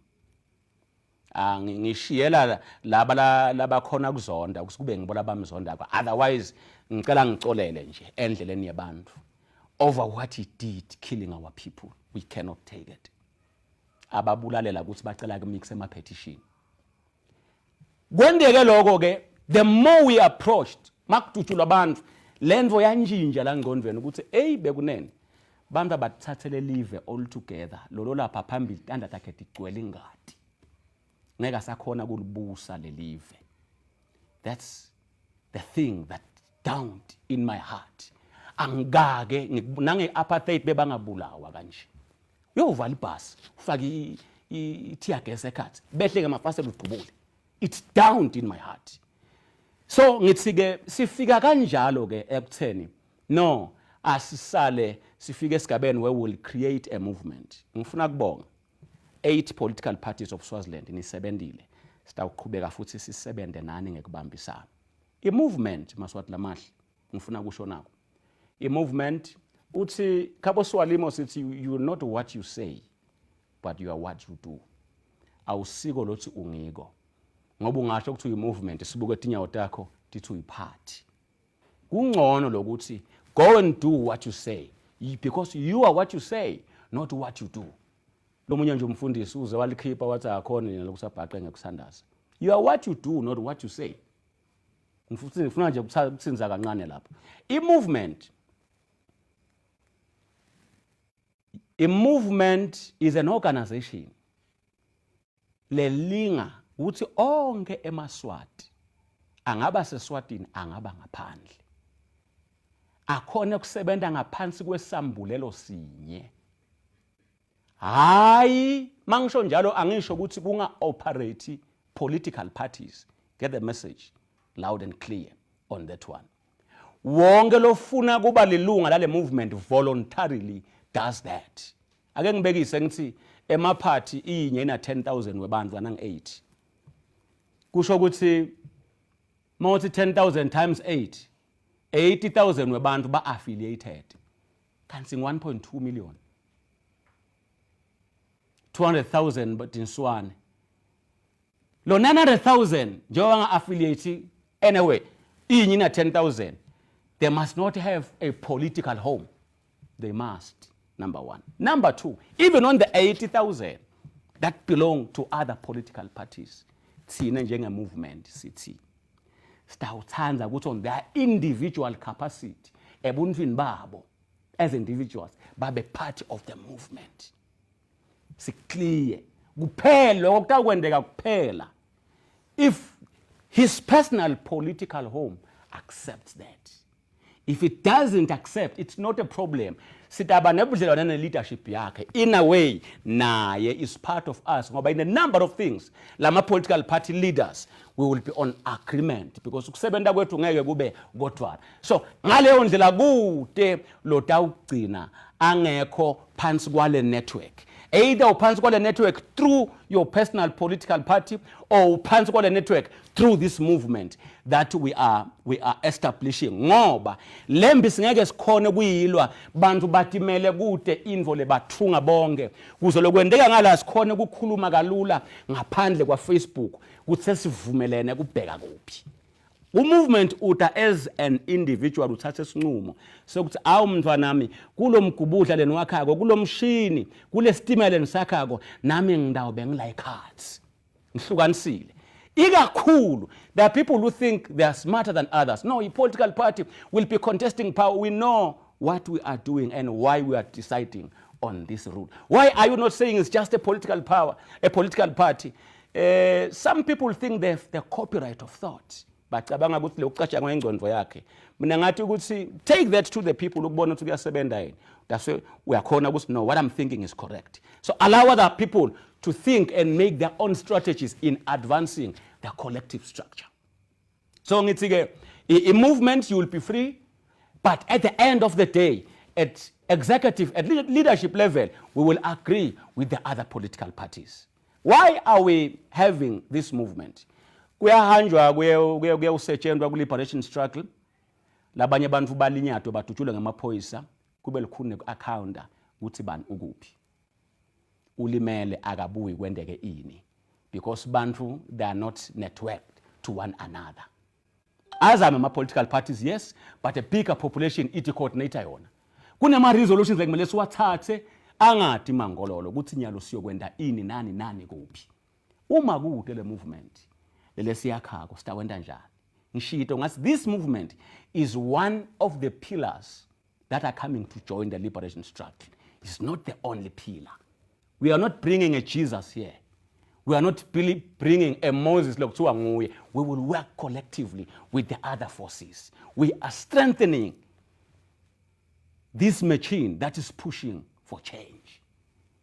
ngishiyela laba khona kuzonda ukube ngibona bamzonda otherwise ngicela ngicolele nje endleleni yabantu over what he did killing our people we cannot take it ababulalela ukuthi bacela ke mix ema petition kwendeke lokho ke the more we approached makudutshulwa abantu lento yanjinja la ngqondweni ukuthi bekunene bantu abathathele live all together lolo lapha phambili standard akhe igcwele ingadi ngeke sakhona kulibusa le live. That's the thing that down in my heart angake nange apartheid bebangabulawa kanje yovala ibhasi ufake i-tear gas ekhathi behle ngamafasela ugqubule it's down in my heart. So ngithi ke sifika kanjalo ke ekutheni no asisale sifike esigabeni where we will create a movement. Ngifuna kubonga 8 political parties of Swaziland nisebenzile sitawuqhubeka futhi sisebenze nani ngekubambisana. I movement Maswati lamahle ngifuna kusho nako. I movement uthi khabo Swalimo sithi you are not what you say but you are what you do. Awusiko lothi ungiko. Ngoba ungasho ukuthi uyi movement sibuke tinyawo takho tithi uyiphathi. Kungcono lokuthi go and do what you say because you are what you say not what you do. lo munye nje umfundisi uze walikhipha wathi akhona yena lokusabhaqe ngekusandaza. You are what you do, not what you say. Ngifuna nje ukuthinza kancane lapho. A movement is an organization lelinga ukuthi onke emaswati angaba seSwatini angaba ngaphandle akhona ukusebenza ngaphansi kwesambulelo sinye. Hayi mangisho njalo angisho ukuthi kunga operate political parties. Get the message loud and clear on that one. Wonke lofuna kuba lilunga lale movement voluntarily does that. Ake ngibekise ngithi ema-party inye ina 10,000 webantu anang 8. Kusho ukuthi mawuthi 10,000 times 8, 80,000 webantu ba-affiliated. Kanti 1.2 million. 200,000 but in Swane. Lo 900,000 njengoba nga-affiliate anyway, inye ina 10,000. They must not have a political home. They must, number one. Number two, even on the 80,000 that belong to other political parties, thina njenge-movement sithi sitawuthanda ukuthi on their individual capacity ebuntwini babo as individuals babe part of the movement. Sikliye kuphela okutakwendeka kuphela if his personal political home accepts that. If it doesn't accept, it's not a problem. Sitaba nebudlelwane ne-leadership yakhe. In a way, naye is part of us. Ngoba in a number of things, lama political party leaders, we will be on agreement. Because ukusebenza kwethu ngeke kube kodwana. So, ngaleyo ndlela kude lo tawugcina angekho phansi kwale network. Either uphansi kwale network through your personal political party or uphansi kwale network through this movement that we are establishing. Ngoba lembi singeke sikhone kuyilwa bantu batimele kude info lebathunga bonke kuze lokwendeka ngala sikhone ukukhuluma kalula ngaphandle kwa Facebook kuthi sesivumelene kubheka kuphi. Movement uta as an individual uthathe isinqumo sokuthi awu mntwana nami kulomgubudla leni wakhako kulomshini kule stimeleni sakhako nami ngidawube ngilike cards ngihlukanisile. Ikakhulu there are people who think they are smarter than others. No, a political party will be contesting power. We know what we are doing and why we are deciding on this route. Why are you not saying it's just a political power, a political party? Some people think they have the copyright of thought. Bacabanga ukuthi lokucatsha ngengcondo yakhe. Mina ngathi ukuthi take that to the people ukubona ukuthi kuyasebenza yini. That's why we are khona ukuthi no, what I'm thinking is correct. So allow other people to think and make their own strategies in advancing the collective structure. So ngithi ke a movement you will be free, but at the end of the day at executive at leadership level we will agree with the other political parties. Why are we having this movement? Kuyahanjwa kuyasetshenzwa ku liberation struggle labanye abantu balinyatwe badutshulwe ngamaphoyisa kube likhuni ku-accounta ukuthi bani ukuphi ulimele akabuyi kwendeke ini because bantu they are not networked to one another. Azame ama-political parties yes, but a bigger population ithi coordinator yona kunema-resolutions like kumele siwathathe angadi mangololo ukuthi nyalo siyokwenda ini nani kuphi. Uma kude le movement lesiyakhako sitawenda njani ngishito ngathi this movement is one of the pillars that are coming to join the liberation struggle. It's not the only pillar. We are not bringing a Jesus here. We are not bringing a Moses lokuthiwa nguye. We will work collectively with the other forces. We are strengthening this machine that is pushing for change.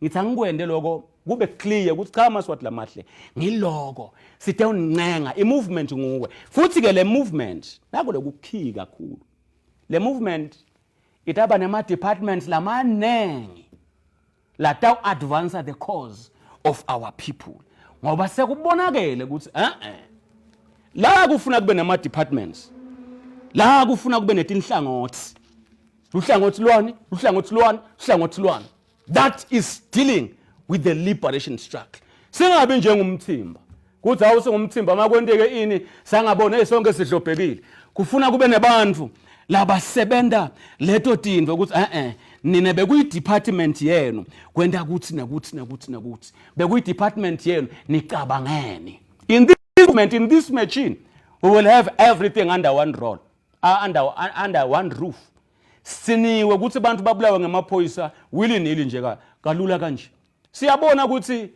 Ngithi angikwende lokho kube clear ukuthi cha maswathi lamahle ngiloko sithe uncenga i-movement nguwe futhi ke le movement nako lokuphika kakhulu le movement itaba nema-departments lamanengi lataw advance the cause of our people ngoba sekubonakele ukuthi la kufuna kube nama-departments la kufuna kube netinhlangothi uhlangothi lwani uhlangothi lwani uhlangothi lwani that is dealing with the liberation struggle. Singabe njengomthimba. Kuthi awusengumthimba makwenteke ini sangabona sonke sidlobhekile. Kufuna kube nebantu labasebenza leto tindwe ukuthi nina bekuyi-department yenu kwenda kuthi bekuyi-department yenu nicabangeni. In this movement, in this machine, we will have everything under one role, under one roof. Siniwe ukuthi abantu babulawe ngemaphoyisa willy nilly nje kalula kanje. Siyabona ukuthi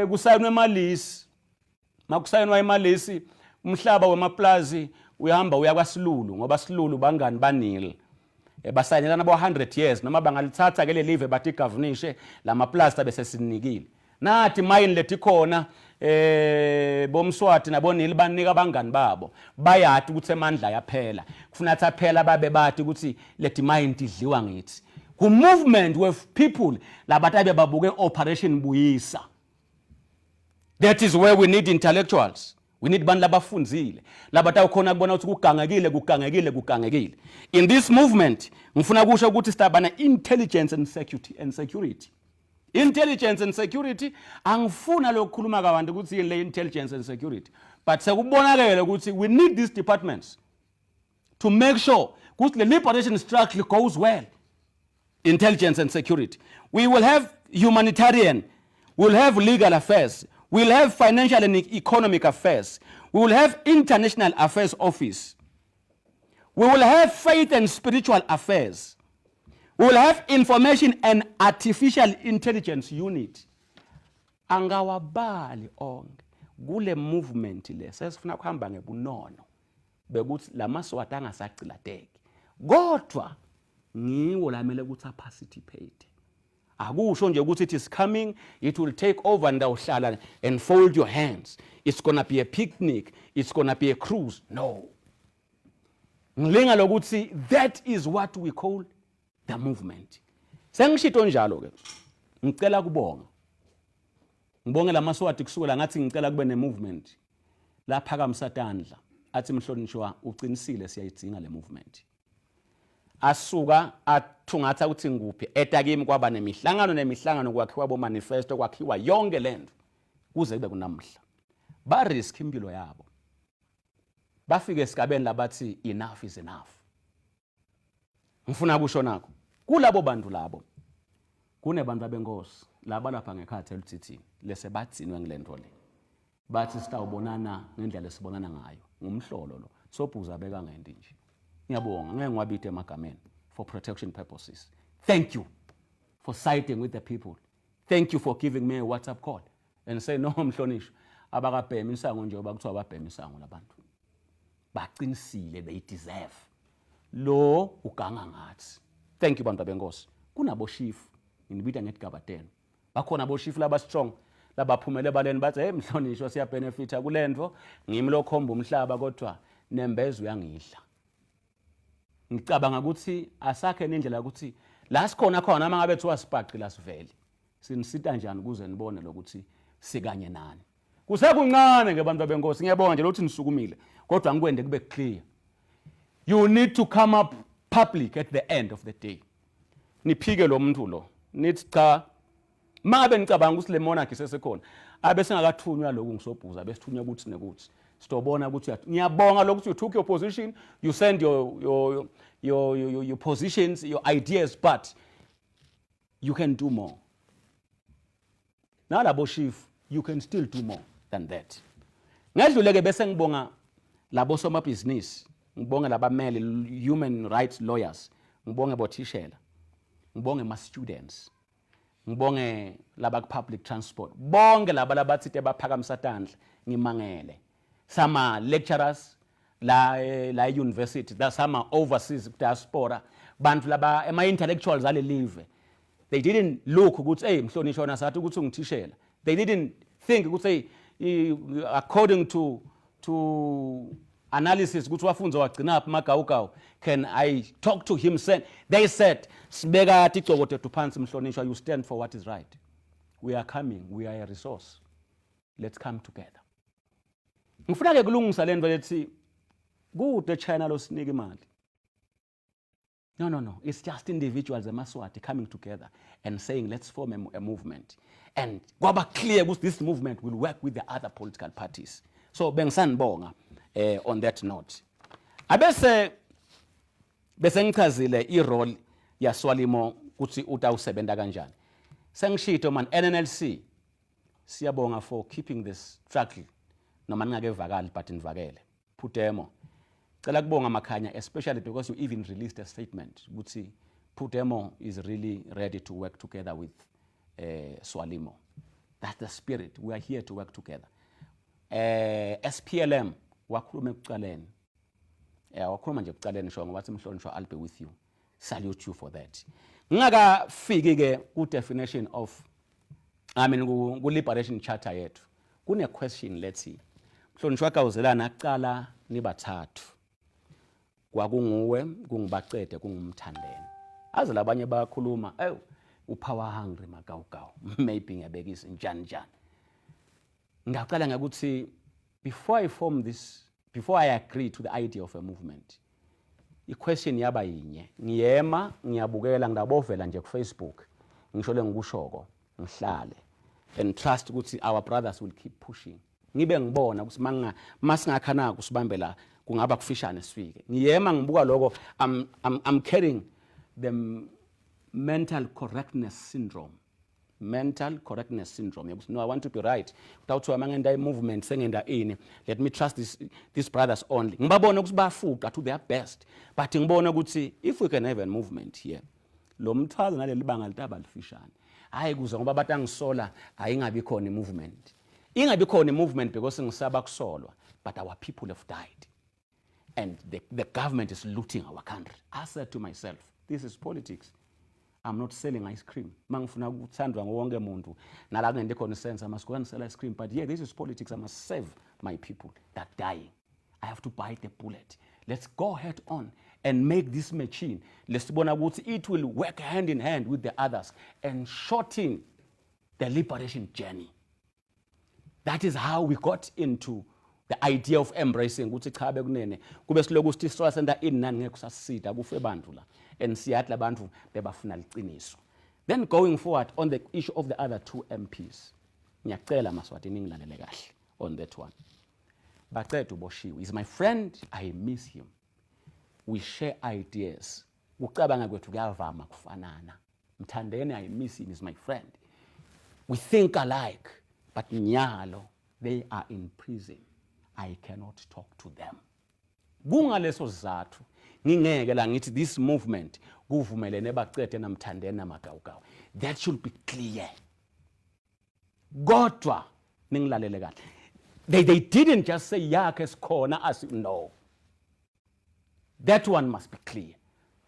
kusayinwe emalisi. Makusayinwa emalisi umhlaba wemaplazi uyahamba uya kwaSilulu ngoba Silulu bangani banil. Basayinelana abo 100 years noma bangalithatha ke le live bathi governishe lamaplaza bese sinikile. Nathi mine lethi khona bomswati nabonili banika abangani babo bayathi ukuthi emandla yaphela kufuna athi aphela babe bathi ukuthi le demand idliwa ngithi ku movement with people labatabe babuke operation buyisa. That is where we need intellectuals, we need bantu labafunzile labata khona kubona ukuthi kugangekile. In this movement ngifuna kusho ukuthi sitabana intelligence and security. Intelligence and security angifuna lokukhuluma kabantu ukuthi le intelligence and security, but sekubonakala ukuthi we need these departments to make sure ukuthi the liberation structure goes well. Intelligence and security, we will have humanitarian, we will have legal affairs, we will have financial and economic affairs, we will have international affairs office, we will have faith and spiritual affairs, we will have information and artificial intelligence unit. Angawabali onke kule movement le sesifuna kuhamba ngebunono bekuthi lamaswati angasacilateki kodwa ngiwo lamele ukuthi participate. Akusho nje ukuthi it is coming, it will take over and awuhlala and fold your hands, it's gonna be a picnic, it's gonna be a cruise. No, ngilinga lokuthi that is what we call the movement. Sengishito njalo ke ngicela kubonga, ngibonge lamaswati kusukela ngathi ngicela kube ne movement laphakamisa tandla athi Mhlonishwa uqinisile siyayidinga le movement. Asuka athungatha ukuthi nguphi etakimi kwaba nemihlangano kwakhiwa bo manifesto kwakhiwa yonke lento kuze kube kunamhla ba risk impilo yabo bafike esigabeni labathi enough is enough. Ngifuna kusho nakho kulabo bantu labo kunebantu abenkosi laba lapha ngekhathi elithithini lese batsinwe ngilento le bathi sitawubonana ngendlela esibonana ngayo ngumhlolo lo sobhuza beka ngenti nje. Ngiyabonga ngeke ngiwabite emagameni for protection purposes. Thank you for siding with the people. Thank you for giving me a WhatsApp call and say no Mhlonishwa abakabhema isango nje bakuthiwa ababhema isango labantu baqinisile, they deserve lo uganga ngathi. Thank you bantu benkosi. Kunabo chief ngibita ngeGabateno bakhona abo chief laba strong labaphumele baleni bathi hey Mhlonishwa siya benefita kulento ngimi lo khomba umhlaba kodwa nembezo uyangidla. Ngicabanga ukuthi asakhe nendlela ukuthi la sikhona khona uma ngabe thiwa sibhaqi la sivele sinisita njani kuze nibone lokuthi sikanye nani. Kusekuncane ngebantu benkosi, ngiyabonga nje ukuthi nisukumile kodwa ngikwende kube clear, you need to come up public at the end of the day. Niphike lo muntu lo nithi cha mabe ngicabanga ukuthi le monarchy sesekhona abe singakathunywa lokhu ngisobhuza besithunywa ukuthi nekuthi sitobona ukuthi ngiyabonga lokuthi you took your position, you send your positions, your ideas, but you can do more. Nalabo chief, you can still do more than that. Ngedluleke bese ngibonga labo somabhizinisi, ngibonge labamele human rights lawyers, ngibonge bothishela, ngibonge ma students, ngibonge laba public transport, bonke laba labathi baphakamisa tandla ngimangele. Some lecturers la university, there's some overseas diaspora, bantu laba ema intellectuals ale live. They didn't look ukuthi hey Mhlonishwa nasathi ukuthi ungithishela. They didn't think ukuthi according to analysis ukuthi wafunza wagcina apha magawugawu, can I talk to him? They said sibeka icokothe phansi Mhlonishwa, you stand for what is right. We are coming, we are a resource. Let's come together. Ngifuna ke kulungisa lento lethi kude China lo sinika imali. No, it's just individuals emaswati coming together and saying let's form a movement, and kwaba clear ukuthi this movement will work with the other political parties. So bengisanibonga on that note. Abese ngichazile irole ya Swalimo ukuthi utawusebenta kanjani. Sengishito man NNLC siyabonga for keeping this struggle noma ningakevakali but nivakele. Phutemo cela kubonga Makhanya especially because you even released a statement ukuthi Phutemo is really ready to work together with Swalimo. That's the spirit. We are here to work together. SPLM wakhuluma ekuqaleni. Wakhuluma nje ekuqaleni sho ngoba simhlonishwa I'll be with you. Salute you for that. Ngingakafiki ke ku definition of ku liberation charter yethu. Kune question lethi mhlonishwa Gawzela naqala nibathathu. Kwakunguwe kungibacede kungumthandeni. Aze labanye bayakhuluma upower hungry magawugawu maybe ngiyabekisa njani njani. Ngaqala ngakuthi before I agree to the idea of a movement, i-question yaba yinye. Ngiyema ngiyabukela ngidabovela nje ku Facebook. Ngishole ngikushoko ngihlale and trust ukuthi our brothers will keep pushing. Ngibe ngibona ukuthi masingakhanaka kusibambe la kungaba kufishane sifike. Ngiyema ngibuka lokho I'm carrying the mental correctness syndrome. Mental correctness syndrome. No, I want to be right. Without to amangenda movement sengenda ini. Let me trust these brothers only. Ngibabona ukuthi bafuqa to their best. But ngibona ukuthi if we can have a movement here, lo mthwalo naleli banga litaba lifishane. Hayi kuze ngoba batangisola ayingabi khona movement. Ingabi khona movement because ngisaba kusolwa, but our people have died. And the government is looting our country. I said to myself, this is politics. I'm not selling ice cream. Mangifuna ukuthandwa ngowonke umuntu. Nala ngende khona sense I must go and sell ice cream. But yeah, this is politics. I must save my people that are dying. I have to bite the bullet. Let's go head on and make this machine. Let's it will work hand in hand with the others and shorten the liberation journey. That is how we got into the idea of embracing ukuthi cha bekunene kube siloku sithi sithola senta ini nani ngeke kusasida kufe bantu la and siyathi labantu bebafuna liqiniso. Then going forward on the issue of the other two MPs, ngiyacela Maswati ningilalele kahle on that one. Bacethu Boshiwe is my friend. I miss him. We share ideas. Ukucabanga kwethu kuyavama kufanana. Mthandeni, I miss him, is my friend. We think alike, but nyalo, they are in prison. I cannot talk to them. Kungaleso sizathu ngingeke la ngithi this movement kuvumelene bacede namthandeni namagawugawu. That should be clear. Kodwa ningilalele kahle. They didn't just say yakhe sikhona as no. That one must be clear.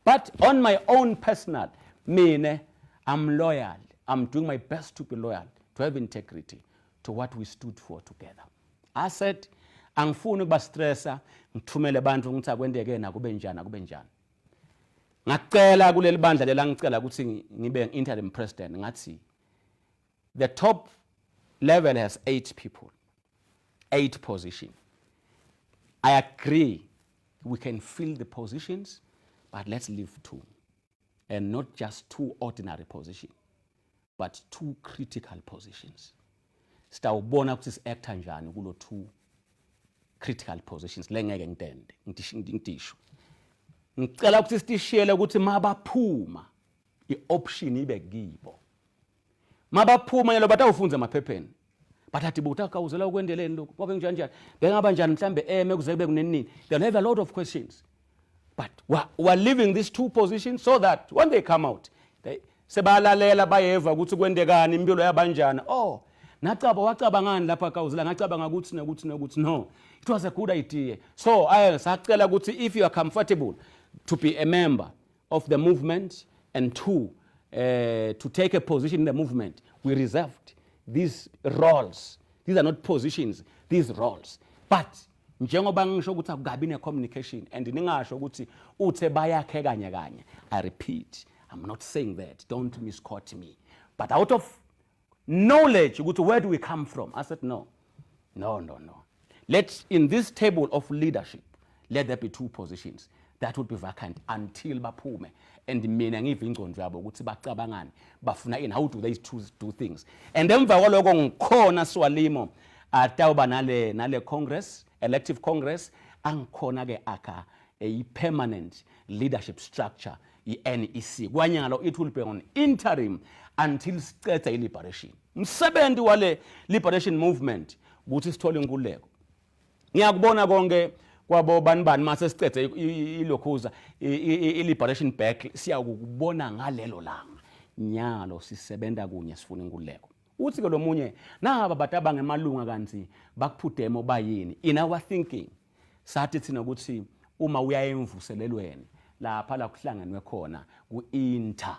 But on my own personal, mine, I'm loyal. I'm doing my best to be loyal, to have integrity, to what we stood for together. I said, angifuni ukuba stressa ngithumele abantu ngithi akwendeke na kube njani akube njani. Ngacela kuleli bandla lela ngicela ukuthi ngibe interim president ngathi the top level has 8 people, 8 positions. I agree we can fill the positions, but let's leave 2. And not just 2 ordinary positions, but 2 critical positions. Sitawubona ukuthi si-acta njani kulo 2 critical positions lengeke ngitende ngitisho. Ngicela ukuthi sitishiyele ukuthi mabaphuma i-option ibe kibo. Mabaphuma yalo batawufunza emaphepheni. Bathathi butakawuzela ukwendeleni lokho ngoba njani njani bengaba njani mhlambe kuze kube kunenini. They'll have a lot of questions. But we're leaving these 2 positions so that when they come out, sebalalela bayeva ukuthi kwendekani impilo yabanjani. Oh, wacabangani lapha Gawzela ngacabanga ukuthi nokuthi no. It was a good idea. So sacela ukuthi if you are comfortable to be a member of the movement and to take a position in the movement, we reserved these roles. These are not positions, these roles. But njengoba ngisho ukuthi akugabi ne communication and ningasho ukuthi uthe bayakhe kanye kanye. I repeat, I'm not saying that. Don't misquote me. But out of knowledge, where do we come from? I said no. Let's, in this table of leadership, let there be 2 positions that would be vacant until baphume. And mina ngive ingqondo yabo ukuthi bacabangani bafuna in how do they do things. And emva kwaloko ngikhona Swalimo atawuba nale Congress, elective Congress, angikhona ke aka a permanent leadership structure i-NEC kwanyalo it will be on interim until sicede i-liberation. Msebenzi wale liberation movement ukuthi sithole inkululeko. Ngiyakubona konke kwabo banibani mase sicede ilokhuza i-liberation back siyakubona ngalelo langa. Nyalo sisebenta kunye sifuna inkululeko. Uthi ke lo munye naba bantu abangemalunga kanti bakuphudemo bayini in our thinking sathi thina ukuthi uma uyayemvuselelweni lapha la kuhlanganwe khona ku-inter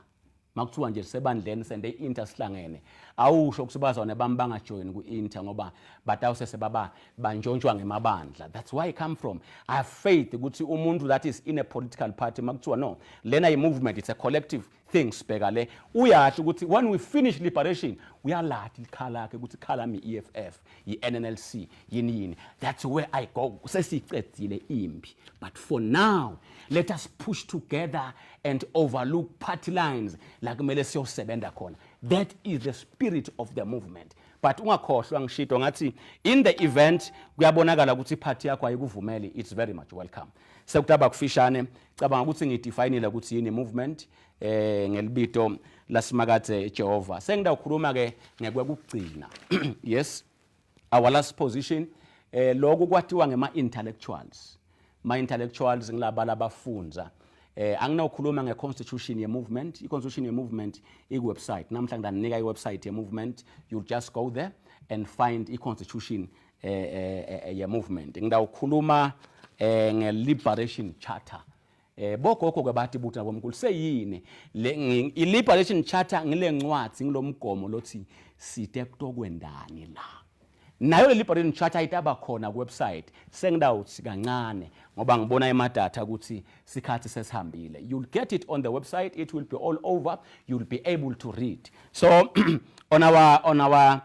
makuthiwa nje sebandleni sende i-inter sihlangene awusho ukuthi bazona bamba join ku-inter ngoba batawusese baba banjontshwa ngemabandla. That's where I come from. I have faith ukuthi umuntu that is in a political party makuthiwa no lena i-movement, it's a collective thing sibheka le uyathi ukuthi when we finish liberation uyalathi ikhala yakhe ukuthi khala mi EFF i-NNLC yini. That's where I go sesicedzile impi. But for now let us push together and overlook party lines like kumele siyosebenza khona. That is the spirit of the movement. But ungakhohlwa ngishito ngathi in the event kuyabonakala ukuthi party yakho ayikuvumeli, it's very much welcome. Sekutaba kufishane cabanga ukuthi ngidefinele ukuthi yini movement ngelibito lasimakade Jehova. Sengidawukhuluma ke ngekugcina. Yes, our last position lokho kwathiwa ngema-intellectuals. Ma-intellectuals ngilaba labafunza. Anginawukhuluma nge-constitution ye-movement. I-constitution ye-movement i-website. Namhla ngidanika i-website ye-movement. You'll just go there and find i-constitution ye-movement. Ngidawukhuluma nge-liberation charter. Bogogo ke bathi buthi nabomkhulu seyini i-liberation charter ngile ncwadi ngilomgomo lothi site kutokwendani la. Nayo le liberation charter itaba khona ku website sengidawuthi kancane ngoba ngibona emadata ukuthi sikhathi sesihambile. You'll get it on the website, it will be all over, you'll be able to read. So on our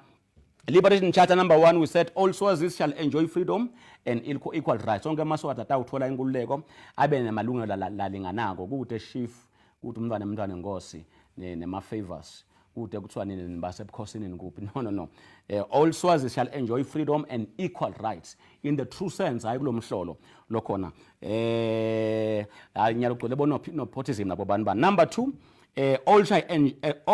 liberation charter number 1 we said all Swazis shall enjoy freedom and equal rights. Onke amaswati atawuthola inkululeko abe namalungelo lalinganako kude chief kude umntwana nenkosi nema favors kude kuthiwa nini nibasebukhosini nikuphi. No. All Swazis shall enjoy freedom and equal rights in the true sense hayi kulomhlolo lokhona nyalo gcwele bona nepotism nabo bani bani. Number 2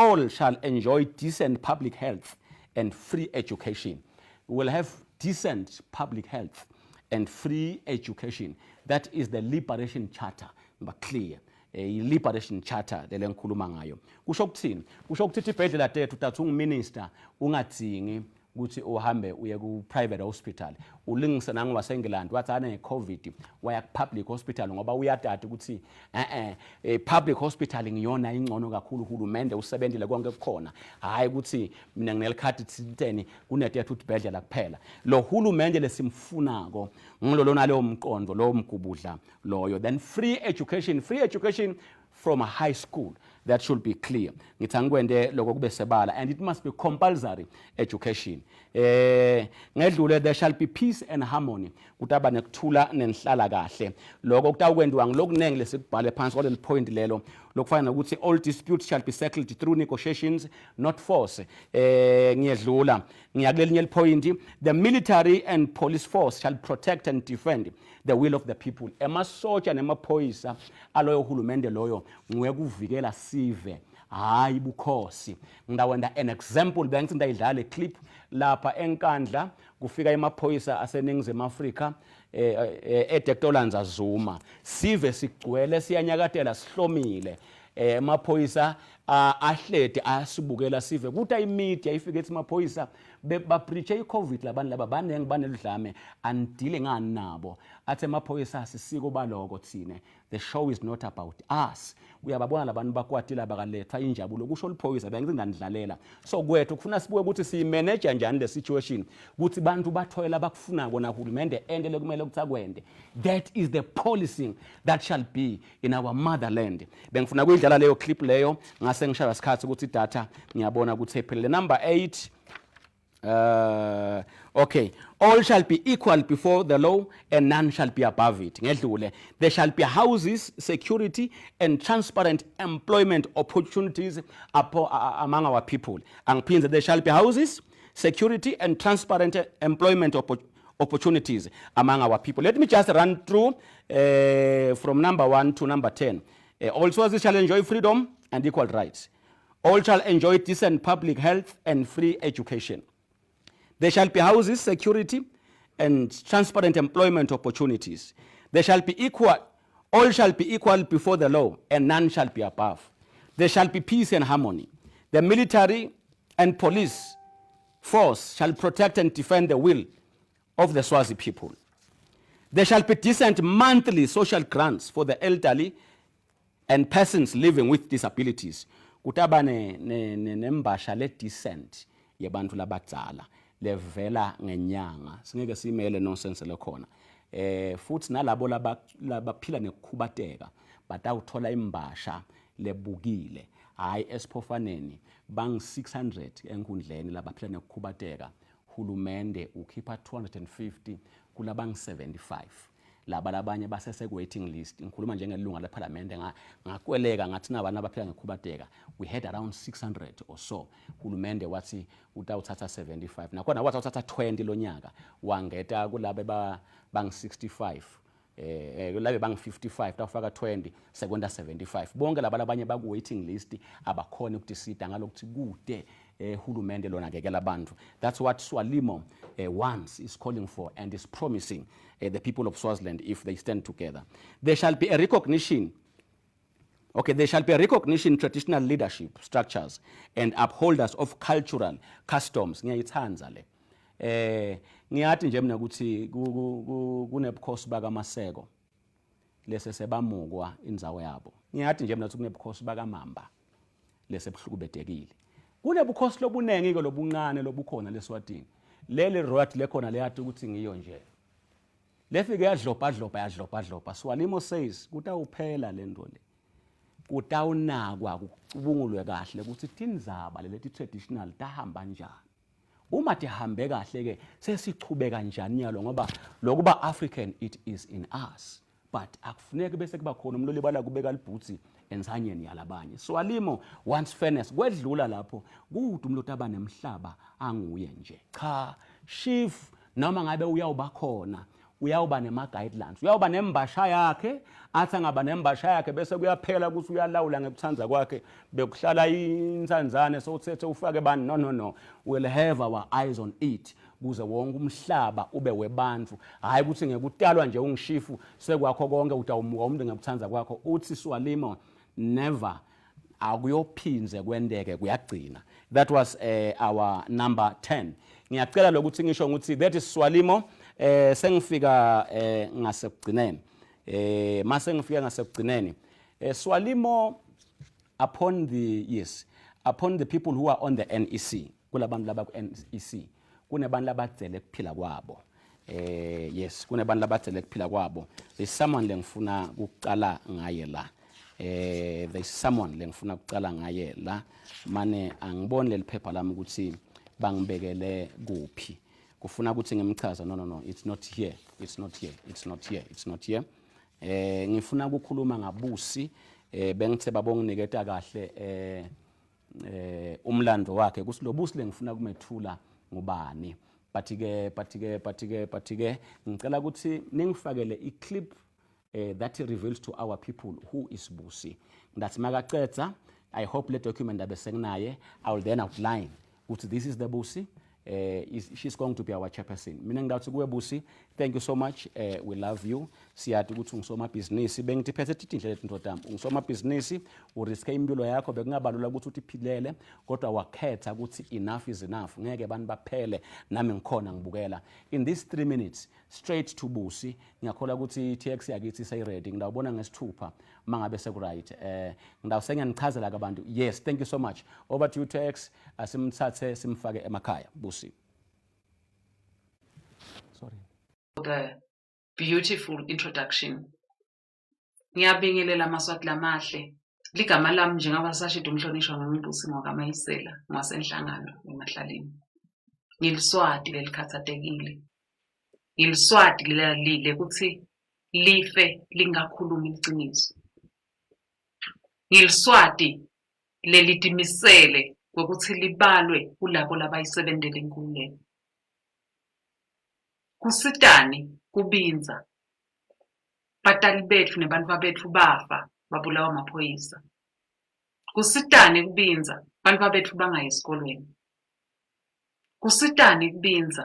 all shall enjoy decent public health and free education. We will have decent public health and free education. That is the liberation charter. But clear. Liberation charter lele ngikhuluma ngayo. Kusho ukuthini? Kusho ukuthi ibhedlela tethu tathu unguminister ungadzingi ukuthi uhambe uye ku private hospital. Ulingise nangu waseNgland wathi ane COVID waya ku public hospital ngoba uyadada ukuthi public hospital ngiyona ingcono kakhulu uhulumende usebenzile konke kukhona. Hayi ukuthi mina nginelikhadi thinteni kunetethu ibhedlela kuphela. Lo hulumende lesimfunako ngilolona leyo mqondo lo mgubudla loyo. Then free education from a high school. That should be clear. Ngitangikwende lokho kube sebala and it must be compulsory education. Ngedlule there shall be peace and harmony. Kutaba nekuthula nenhlala kahle. Lokho kutawukwendiwa ngilokunenge lesikubhale phansi kwaleli point lelo lokufana ukuthi all disputes shall be settled through negotiations not force. Ngiyedlula ngiyakulelinye point the military and police force shall protect and defend the will of the people. Emasotsha nemaphoyisa aloyo hulumende loyo ngwekuvikela sive hayi bukhosi. Ngidawenda an example bengithi ndayidlala eclip lapha enkandla kufika emaphoyisa aseningizimu Afrika eDektolanza Zuma sive sigcwele siyanyakatela sihlomile emaphoyisa ahlede asibukela sive kuthi imedia ifike ethi maphoyisa bapreache iCovid labantu laba banenge baneludlame andile ngani nabo athe maphoyisa asisiko baloko thine. The show is not about us. Uyababona labantu bakwatila bakalethwa injabulo kusho liphoyisa bengithi ngandidlalela. So kwethu kufuna sibuke ukuthi siyimanage njani le situation ukuthi bantu bathoyela bakufuna kona hulumende endele kumele ukuthakwende. That is the policing that shall be in our motherland. Bengifuna kuyidlala leyo clip leyo ngase ngishaya isikhathi ukuthi data ngiyabona ukuthi ephelele. Number 8 okay, all shall be equal before the law and none shall be above it. Ngedlule there shall be houses, security and transparent employment opportunities among our people. Angiphinze there shall be houses, security and transparent employment opportunities among our people. Let me just run through from number 1 to number 10. All Swazis shall enjoy freedom and equal rights. All shall enjoy decent public health and free education. There shall be houses, security, and transparent employment opportunities. There shall be equal, all shall be equal before the law, and none shall be above. There shall be peace and harmony. The military and police force shall protect and defend the will of the Swazi people. There shall be decent monthly social grants for the elderly and persons living with disabilities. Kutaba nembasha le decent yebantu labadzala levela ngenyanga. Singeke simele nonsense lekhona. Futhi nalabo labaphila nekukhubateka batawuthola imbasha lebukile. Hayi esiphofaneni bang 600 enkundleni labaphila nekukhubateka. Hulumende ukhipha 250 kulabang 75. Labanye basese waiting list. Ngikhuluma njengelunga leParliament ngakweleka ngathi nabantu abaphila ngekhubateka. We had around 600 or so. Hulumende wathi utawuthatha 75. Nakhona wathi uthatha 20 lonyaka. Wangeta kulabe bang 65. Kulabe bang 55 tawufaka 20 sekwenda 75. Bonke labanye baku waiting list abakhona ukutisita ngalokuthi kude hulumende lona kekela abantu. That's what Swalimo once is calling for and is promising the people of Swaziland if they stand together. There shall be a recognition. Okay, there shall be a recognition traditional leadership structures and upholders of cultural customs. Ngiyayithanza le. Ngiyathi nje mina ukuthi kunebukhosi bakaMaseko lese sebamukwa indzawo yabo. Ngiyathi nje mina ukuthi kunebukhosi bakaMamba lese buhlukubedekile. Kunebukhosi lobunengi ke lobuncane lobukhona leSwatini. Lele royalty lekhona leyathi ukuthi ngiyo nje. Lefike yadlopha. Swalimo says kutawuphela lento le. Kutawunakwa kucubungulwe kahle ukuthi tindzaba leti traditional tahamba njani. Uma tihambe kahle ke sesichubeka njani yalo ngoba lokuba African it is in us. But akufuneki bese kuba khona umloli bala kubeka libhutsi ensanyeni yalabanye. Swalimo wants fairness. Kwedlula lapho kuthi umloti abanemhlaba anguye nje. Cha, chief noma ngabe uyawuba khona, uyawuba nema guidelines. Uyawuba nembasha yakhe, athi ngaba nembasha yakhe bese kuyaphela ukuthi uyalawula ngekuthanza kwakhe bekuhlala insanzane sowuthethe ufake bani. No. We'll have our eyes on it. Kuze wonke umhlaba ube webantu. Hayi ukuthi ngekutalwa nje ungishifu sekwakho konke utawumuka umuntu ngekuthanza kwakho. Uthi Swalimo never akuyophinze kwendeke kuyagcina. That was our number 10. Ngiyacela lokuthi ngisho ukuthi that is Swalimo. Sengifika ngasekugcineni. Mase ngifika ngasekugcineni. Swalimo upon the people who are on the NEC. Kulabantu laba ku NEC. Kunebantu labadzele kuphila kwabo. Yes, kunebantu labadzele kuphila kwabo. There's someone lengifuna ukucala ngaye la. There's someone lengifuna ukucala ngaye la. Mane angibone leliphepha lami ukuthi bangibekele kuphi. Kufuna ukuthi ngimchaza no it's not here. Ngifuna ukukhuluma ngabusi bengithe babonginiketa kahle umlando wakhe kuthi lo busi lengifuna kumethula ngubani. But ke ngicela ukuthi ningifakele iclip that reveals to our people who is busi. That's magacetha. I hope le document abesenginaye. I will then outline ukuthi this is the busi. She's going to be our chairperson. Mina ngawuthi kuwe busi, thank you so much. We love you. Siyathi ukuthi ungisoma business bengitiphethe tindlela lentodami. Ungisoma business uriske impilo yakho bekungabalula ukuthi utiphilele kodwa wakhetha ukuthi enough is enough. Ngeke abantu baphele nami ngikhona ngibukela. In these 3 minutes straight to busi ngiyakhola ukuthi TX yakithi say ready. Ngidawubona ngesithupha mangabe sekuright. Ngidawusenge ngichazela kabantu. Yes, thank you so much. Over to you TX. Asimthathe simfake emakhaya. Busi. Sorry. The beautiful introduction. Ngiyabingelela amaswati lamahle. Ligama lami njengabasashida umhlonishwa ngumbusi ngokaMayisela ngasenhlangano eMahlaleni. Ngiliswati lelikhathatekile. Ngiliswati lilalile ukuthi life lingakhuluma iqiniso. Ngiliswati lelitimisele ukuthi libalwe kulabo labayisebenzele inkululeko. Kusitani kubinza batali bethu nebantu bethu bafa babulawa amaphoyisa. Kusitani kubinza bantu babethu bangayi esikolweni. Kusitani kubinza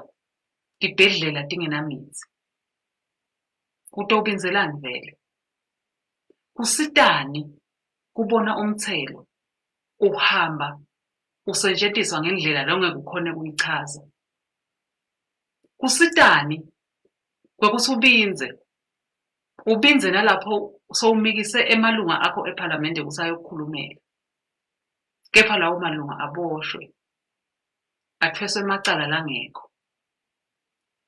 tibhedlela tingenamithi. Kutobinzelani vele. Kusitani kubona umthelo uhamba usetshenziswa ngendlela longeke ukhone kuyichaza. Kusitani kwekuthi ubinze nalapho sowumikise emalunga akho eParliament kusayokukhulumela. Kepha lawo malunga aboshwe, athweswe emacala langekho,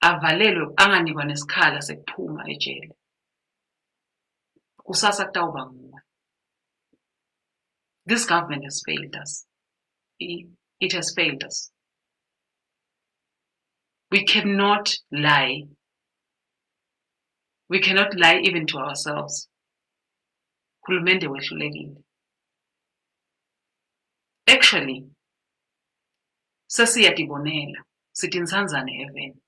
avalelwe anganikwa nesikhala sekuphuma ejele. Kusasa kutawuba nguwe. This government has failed us. It has failed us. We cannot lie. We cannot lie even to ourselves. Hulumende wehlulekile. Actually, sesiyatibonela, sithi nsanzane heaven.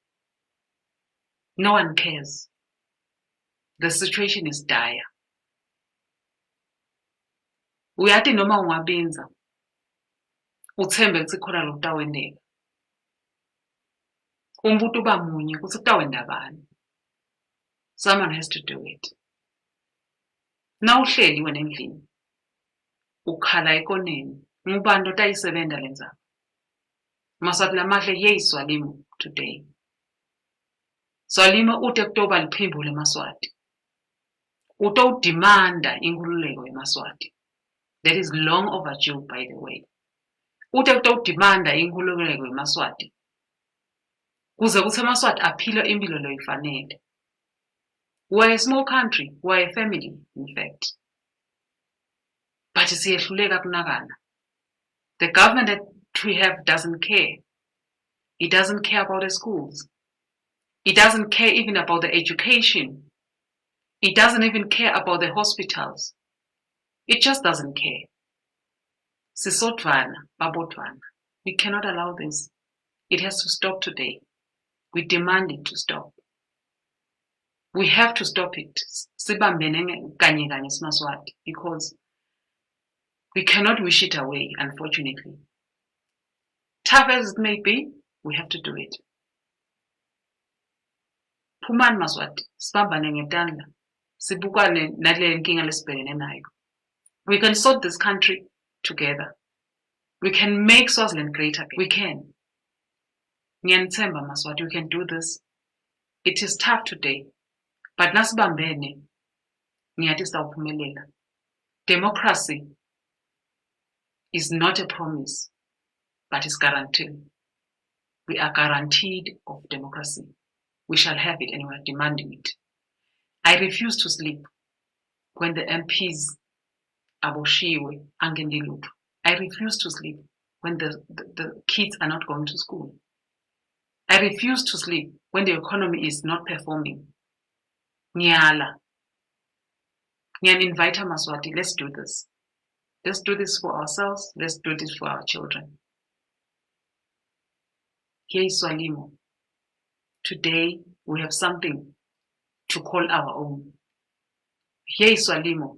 No one cares. The situation is dire. Uyathi noma ungabinza, uthembe ukuthi khona lokutawendeka. Umbuto uba munye ukuthi kutawenda bani. Someone has to do it. Na uhleli wena endlini, ukhala ekoneni, ngubani otayisebenta lenza. Maswati lamahle yey Swalimo today. Swalimo ute kutoba liphimbule eMaswati. Uto demanda inkululeko eMaswati. That is long overdue, by the way. Ute kuto demanda inkululeko eMaswati. Kuze kuthi eMaswati aphile impilo loyifanele. We're a small country, we're a family, in fact. But siyehluleka kunakana. The government that we have doesn't care. It doesn't care about the schools. It doesn't care even about the education. It doesn't even care about the hospitals. It just doesn't care. Sisotwana, babotwana. We cannot allow this. It has to stop today. We demand it to stop. We have to stop it. Sibambene kanye kanye simaswati, because we cannot wish it away, unfortunately. Tough as it may be, we have to do it. Phumani maswati, sibambane ngetandla, sibukane nale nkinga lesibhekene nayo. We can sort this country together. We can make Swaziland great again. We can. Ngiyanithemba maswati, we can do this. It is tough today, but nasibambene, ngiyathi sawuphumelela. Democracy is not a promise, but is guaranteed. We are guaranteed of democracy. We shall have it and we are demanding it. I refuse to sleep when the MPs aboshiwe angendilutho. I refuse to sleep when the kids are not going to school. I refuse to sleep when the economy is not performing. Nyala. Nyan invite Maswati, let's do this. Let's do this for ourselves. Let's do this for our children. Here is Swalimo. Today we have something to call our own. Here is Swalimo.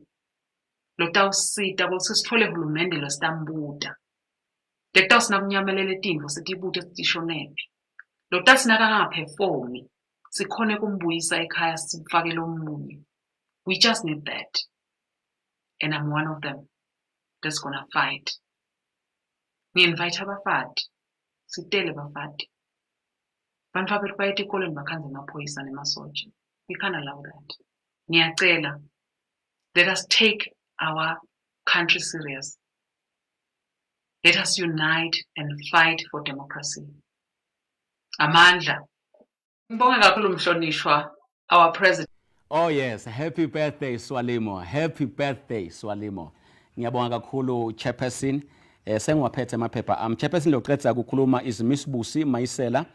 Lotawusita kutsi sithole hulumende lositambuta. Letawusinabunyamelele tintfo sitibute sitishonephi. Lotasinaka angaperformi sikhone kumbuyisa ekhaya sifakele omunye. We just need that. And I'm one of them that's gonna fight. Ngi-invite abafati. Sitele bafati. Bantu abethu bayeta ekolweni bakhanze amaphoyisa nemasotsha. We can't allow that. Ngiyacela. Let us take our country serious. Let us unite and fight for democracy. Amandla. Ngibonge kakhulu mhlonishwa, our president. Oh yes, happy birthday Swalimo. Happy birthday Swalimo. Ngiyabonga kakhulu Chairperson. Sengiwaphethe amaphepha. Chairperson loqedza kukhuluma is Miss Busi Mayisela.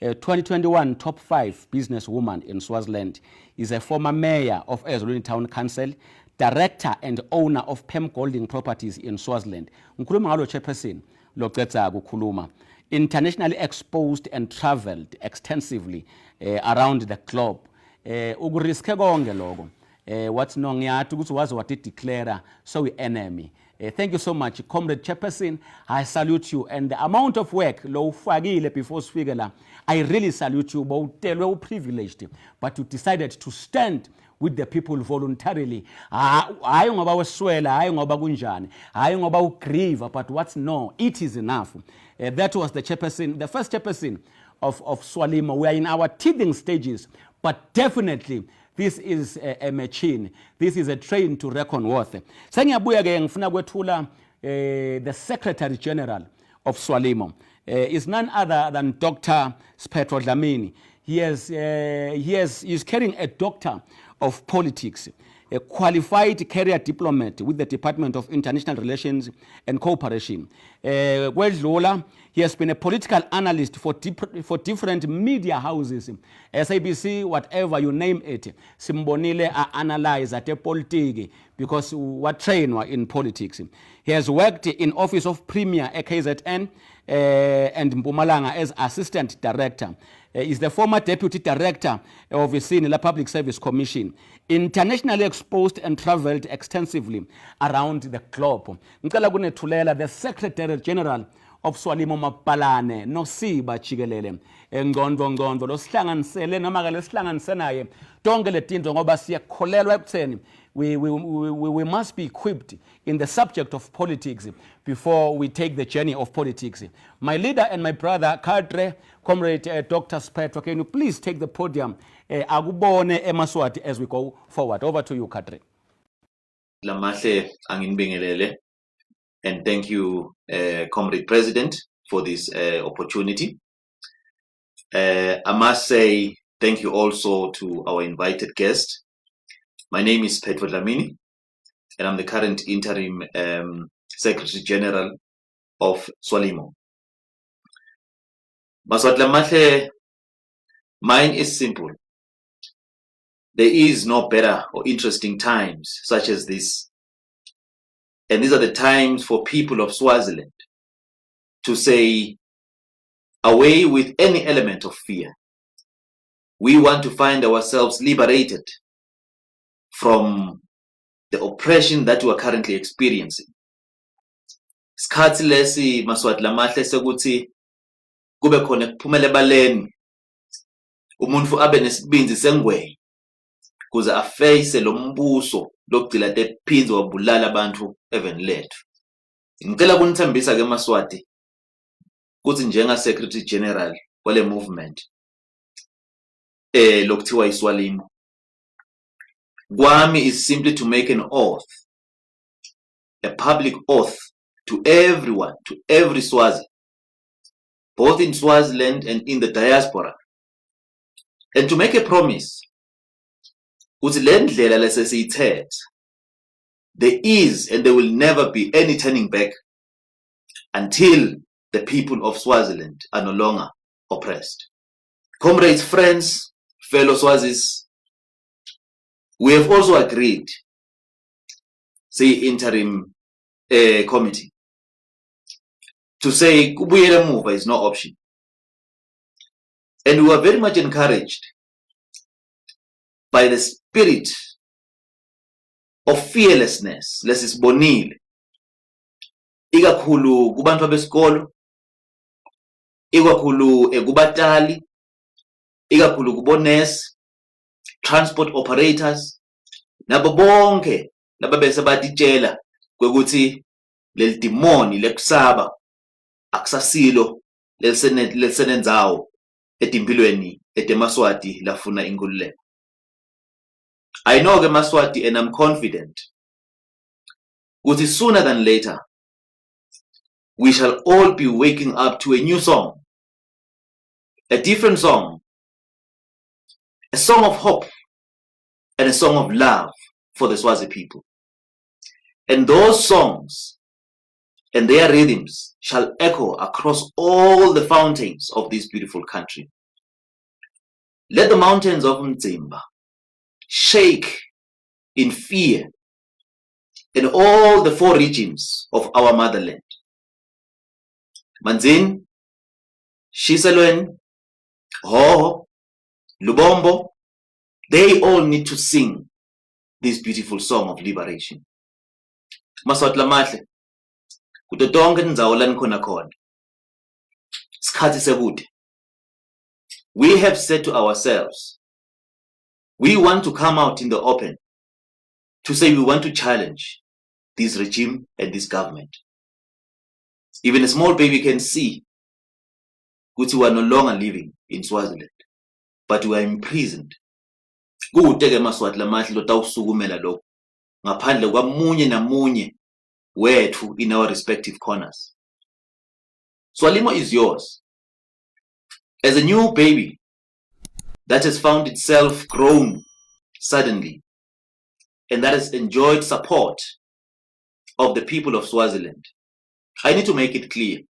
2021 top 5 businesswoman in Swaziland, is a former mayor of Ezulwini Town Council, director and owner of Pem Golding Properties in Swaziland. Ngikhuluma ngalo Chairperson loqedza kukhuluma. Internationally exposed and traveled extensively around the globe. Ukuriske konke lokho what's no ngiyathi ukuthi wazi what declare so we enemy. Thank you so much, Comrade Chairperson. I salute you, and the amount of work lo ufakile before sifike la, I really salute you. Bowutelwe privileged, but you decided to stand with the people voluntarily. Hayi ngoba weswela, hayi ngoba kunjani, hayi ngoba ugrieve, but what's no, it is enough. That was the chairperson, the first chairperson of Swalimo. We are in our teething stages, but definitely this is a machine. This is a train to reckon with. Sengiyabuya ke ngifuna kwethula the Secretary General of Swalimo. Is none other than Dr. Sphetho Dlamini. He is carrying a doctor of politics, a qualified career diplomat with the Department of International Relations and Cooperation. Gwedlula, he has been a political analyst for different media houses, SABC, whatever you name it. Simbonile analyze at a politics because what trained in politics. He has worked in Office of Premier at KZN and Mpumalanga as Assistant Director. Is the former Deputy Director of the Senior Public Service Commission. Internationally exposed and traveled extensively around the globe. Ngicela kunethulela the Secretary General of Swalimo Mapalane Nosiba Chigelele ngondvo lo sihlanganisele noma ke lesihlanganise naye tonke letinto ngoba siyakholelwa ekutheni we must be equipped in the subject of politics before we take the journey of politics. My leader and my brother, Cadre, Comrade Dr. Sphetho, can you please take the podium? Akubone emaswati as we go forward. Over to you, Cadre. Lamahle anginibingelele, and thank you, Comrade President, for this opportunity. I must say thank you also to our invited guest. My name is Sphetho Dlamini, and I'm the current interim Secretary General of Swalimo. Maswat mine is simple. There is no better or interesting times such as this. And these are the times for people of Swaziland to say, away with any element of fear. We want to find ourselves liberated from the oppression that we are currently experiencing. Skhathi lesi maswati lamahle sekuthi kube khona kuphumela ebaleni umuntu abe nesibinzi sengwe kuze aface lo mbuso lokugcila tephinzi wabulala abantu even lethu. Ngicela kunithembisa ke maswati kuthi njenga Secretary General wale movement lokuthiwa iSwalimo, Gwami is simply to make an oath, a public oath to everyone, to every Swazi, both in Swaziland and in the diaspora, and to make a promise. There is and there will never be any turning back until the people of Swaziland are no longer oppressed. Comrades, friends, fellow Swazis, we have also agreed, say interim committee, to say kubuyela muva is no option. And we are very much encouraged by the spirit of fearlessness lesisibonile ikakhulu kubantu abesikolo, ikakhulu kubatali, ikakhulu kubonesi, transport operators, nabo bonke laba bese batitshela kwekuthi leli demoni lekusaba akusasilo lelisenenzawo etimpilweni etemaswati lafuna inkululeko. I know ke Maswati, and I'm confident ukuthi sooner than later we shall all be waking up to a new song, a different song, a song of hope and a song of love for the Swazi people. And those songs and their rhythms shall echo across all the fountains of this beautiful country. Let the mountains of Mzimba shake in fear in all the 4 regions of our motherland. Manzini, Shiselweni, Hoho, Lubombo, they all need to sing this beautiful song of liberation. Maswati lamahle, kuto tonke indzawo la nikhona khona. Sikhathi sekude. We have said to ourselves, we want to come out in the open to say we want to challenge this regime and this government. Even a small baby can see that we are no longer living in Swaziland, but we are imprisoned. Kude-ke Maswati lamahle lotawusukumela lokho ngaphandle kwamunye namunye wethu in our respective corners. Swalimo is yours. As a new baby that has found itself grown suddenly and that has enjoyed support of the people of Swaziland, I need to make it clear,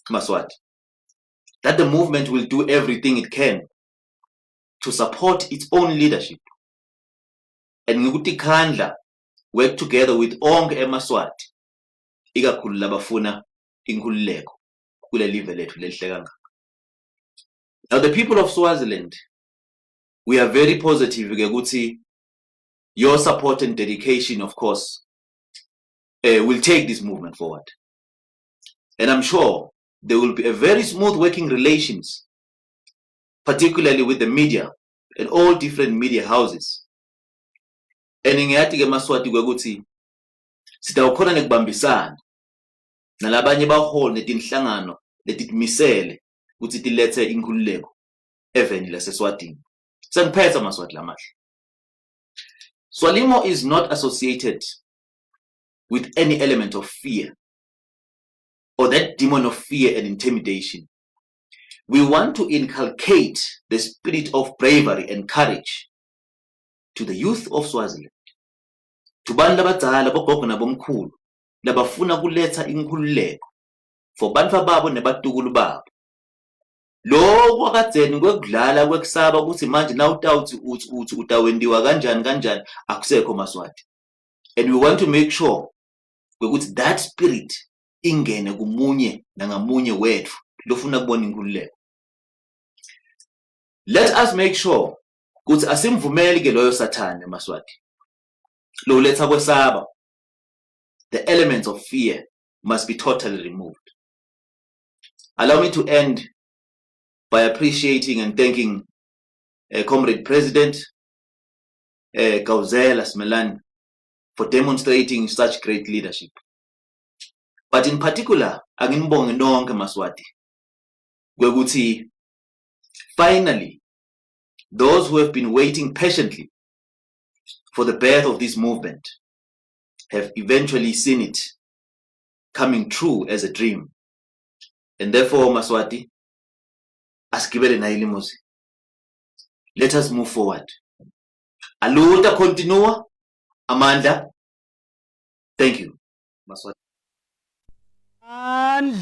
Maswati, that the movement will do everything it can to support its own leadership. And ngikuthi khandla work together with onke eMaswati, ikakhulu labafuna inkhululeko kule live lethu lelihle kangaka. Now the people of Swaziland, we are very positive ukuthi your support and dedication, of course, will take this movement forward. And I'm sure there will be a very smooth working relations, particularly with the media and all different media houses. And ngiyathi-ke Maswati ukuthi sitawukhona nekubambisana nalabanye baholi netinhlangano letitimisele ukuthi tilethe inkhululeko eveni laseSwatini. Sengiphetha Maswati lamahle. Swalimo is not associated with any element of fear or that demon of fear and intimidation. We want to inculcate the spirit of bravery and courage to the youth of Swaziland, to bantu labadzala bogogo nabomkhulu labafuna kuletha inkhululeko for bantfu babo nebatukulu babo. Lokho akadzeni kwekudlala kwekusaba ukuthi manje na uthi utawendiwa kanjani akusekho Maswati. And we want to make sure ukuthi that spirit ingene kumunye nangamunye wethu lofuna kubona inkhululeko. Let us make sure ukuthi asimvumeli ke loyo sathane Maswati lo letha kwesaba. The elements of fear must be totally removed. Allow me to end by appreciating and thanking Comrade President Gawzela Simelane for demonstrating such great leadership. But in particular, anginibonge nonke Maswati kwekuthi finally those who have been waiting patiently for the birth of this movement have eventually seen it coming true as a dream. And therefore, Maswati, asigibele na ilimuzi. Let us move forward. Aluta continua, Amanda. Thank you, Maswati. And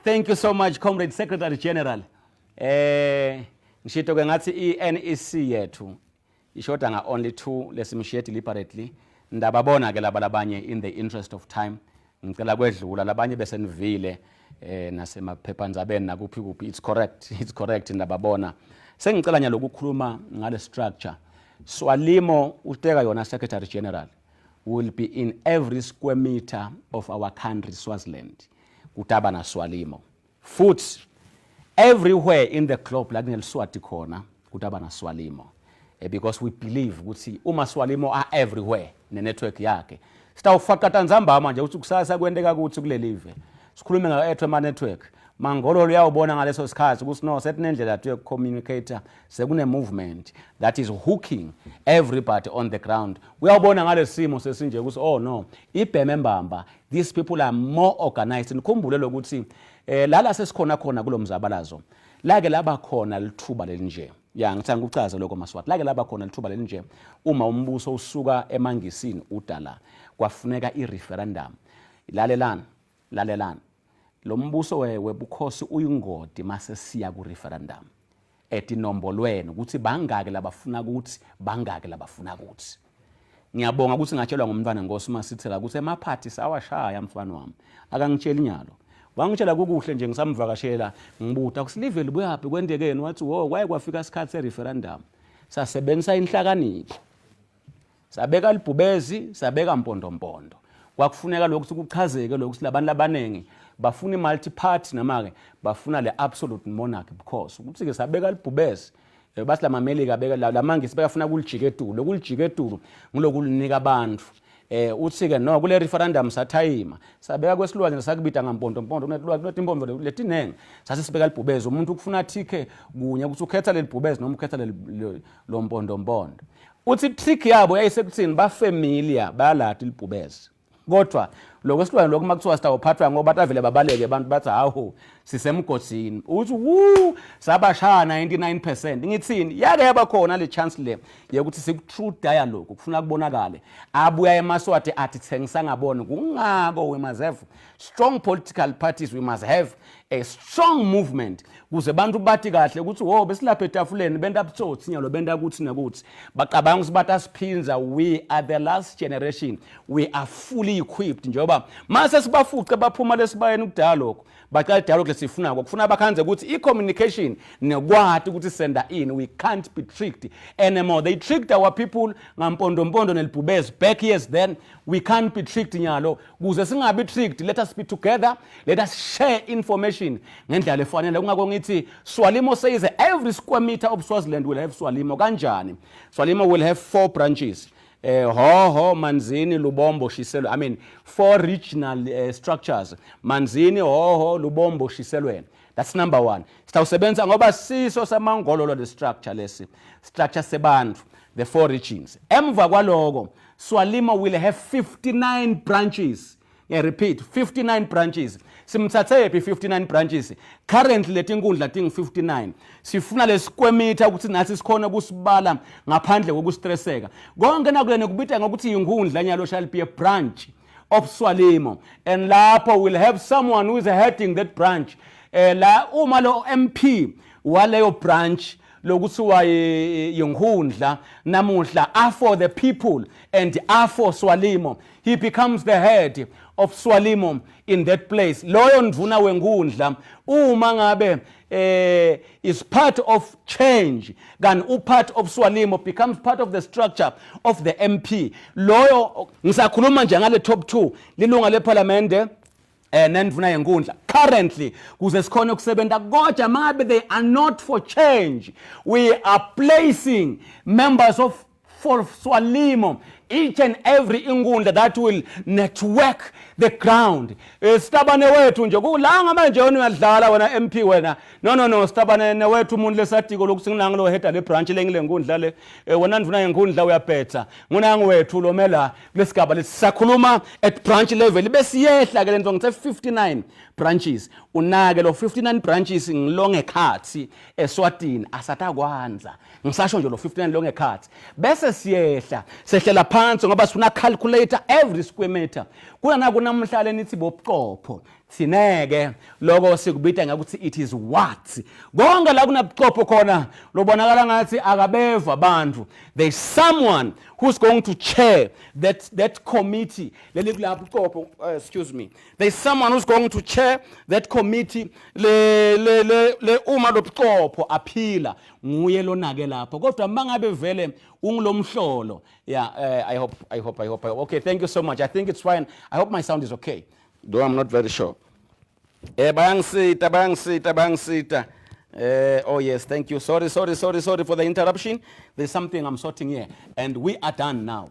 thank you so much, Comrade Secretary General. Ngishito ke ngathi i-NEC yethu ishoda nga only 2 lesimshiye deliberately. Ndababona ke labanye in the interest of time. Ngicela kwedlula labanye bese nivile nasemaphephandzabeni nakuphi it's correct ndababona. Sengicela nya lokukhuluma ngale structure. Swalimo uteka yona Secretary General will be in every square meter of our country, Swaziland. Kutaba na Swalimo. Futhi everywhere in the globe like neLswati khona kutaba na Swalimo. Because we believe ukuthi uma Swalimo are everywhere ne network yakhe. Sitawufaka nzamba manje ukuthi kusasa kwendeka ukuthi kule live. Sikhulume ngaethu ama network. Mangolo uyawubona ngaleso sikhathi ukuthi no set nendlela to communicate sekune movement that is hooking everybody on the ground. Uyawubona ngale simo sesinje ukuthi oh no ibheme mbamba, these people are more organized. Nikhumbule lokuthi lala sesikhona khona kulomzabalazo lake laba khona lithuba lelinje. Ya ngithanda ukuchaza lokho Maswati. Lake laba khona lithuba lelinje uma umbuso usuka emangisini udala kwafuneka ireferendum. Lalelana lo mbuso webukhosi uyingodi mase siya ku referendum etinombolweni ukuthi bangake labafuna ukuthi bangake labafuna ukuthi. Ngiyabonga ukuthi ngatshelwa ngumntwana Nkosi Masithela ukuthi emaphathi sawashaya mfana wami akangitshela inyalo. Wangitshela kukuhle nje ngisamvakashela ngibuta kusilive libuyaphi kwendekeni wathi wo kwaye kwafika isikhathi se referendum sasebenzisa inhlakanipho sabeka libhubezi sabeka mpondompondo kwakufuneka lokhu kuchazeke lokhu labantu abanengi bafuna multi party nama ke bafuna le absolute monarchy because ukuthi ke sabeka libhubezi bathi la mamelika beka la mangisi bayafuna kulijike etulu ngilokulunika abantu uthi ke no kule referendum sathayima sabeka kwesilwane sakubita ngampondompondo kunethi impombo letinenge sasisibeka libhubezi umuntu ukufuna thike kunye ukuthi ukhetha lelibhubezi noma ukhetha lo mpondompondo uthi trick yabo yayisekuthini ba familiar bayalathi libhubezi kodwa lokwesilwane lokho makuthiwa sitawuphathwa ngoba batavele babaleke abantu bathi hawo sisemgodini uthi sabashaya 99% ngithini yake yabakhona le chance le yokuthi siku true dialogue kufuna kubonakale abuya emaswati athi thengisa ngabona kungako we must have strong political parties, we must have a strong movement kuze bantu bathi kahle ukuthi wo besilapha etafuleni benda butsotsi nyalo benda kuthi nakuthi baqabanga ukuthi batasiphinza we are the last generation, we are fully equipped njengoba mase sibafuce baphuma lesibayeni kudialogue baqala dialogue lesifuna kufuna bakhanze ukuthi i-communication nekwathi ukuthi senda in, we can't be tricked anymore. They tricked our people ngampondompondo nelibhubezi back years then, we can't be tricked nyalo kuze singabi tricked. Let us be together, let us share information ngendlela efanele. Kungako ngithi Swalimo says every square meter of Swaziland will have Swalimo. Kanjani? Swalimo will have 4 branches. Hoho, Manzini, Lubombo, Shiselwe. I mean, 4 regional structures. Manzini, Hoho, Lubombo, Shiselwe. That's number 1. Sitawusebenza ngoba siso samangololo the structure lesi. Structure sebantu, the 4 regions. Emva kwaloko, Swalimo will have 59 branches. I repeat, 59 branches. Simthathe 59 branches. Currently letingundla ting 59. Sifuna le square meter ukuthi nathi sikhona kusibala ngaphandle kokustresseka. Konke nakulene kubita ngokuthi ingundla nyalo shall be a branch of Swalimo. And lapho will have someone who is heading that branch. La uma lo MP waleyo branch lokuthiwa yingundla namuhla are for the people and are for Swalimo. He becomes the head of Swalimo in that place. Loyo ndvuna wengundla uma ngabe is part of change, kan part of Swalimo becomes part of the structure of the MP. Loyo ngisakhuluma nje ngale top 2 lilunga leparlamente nendvuna yengundla currently kuze sikhona ukusebenza kodwa mabe they are not for change. We are placing members of for Swalimo each and every ingundla that will network the ground. Sitabane wethu nje kulanga manje uyadlala wena MP wena no sitabane wethu umuntu lesatiko lokusingilanga lo head le branch lengile ngundla le wena ndvuna yengundla uyaphetha ngunangi wethu lomela lesigaba lesisakhuluma at branch level besiyehla ke lento ngithe 59 branches unake lo 59 branches ngilonge khathi eSwatini asatakwanza ngisasho nje lo 59 longe khathi bese siyehla sehlela phansi ngoba sifuna calculator every square meter kuna kunamhlanje nithi bobuqopho sineke lokho sikubita ngakuthi it is what konke la kunabuqopho khona lobonakala ngathi akabeva abantu. There is someone who's going to chair that committee leli kulapho uqopho excuse me, there is someone who's going to chair that committee le uma lobuqopho aphila nguye lonake lapho kodwa mangabe vele ungilomhlolo. Yeah, I hope okay, thank you so much. I think it's fine. I hope my sound is okay, though I'm not very sure. Bayangsita. Oh yes, thank you. Sorry for the interruption. There's something I'm sorting here, and we are done now.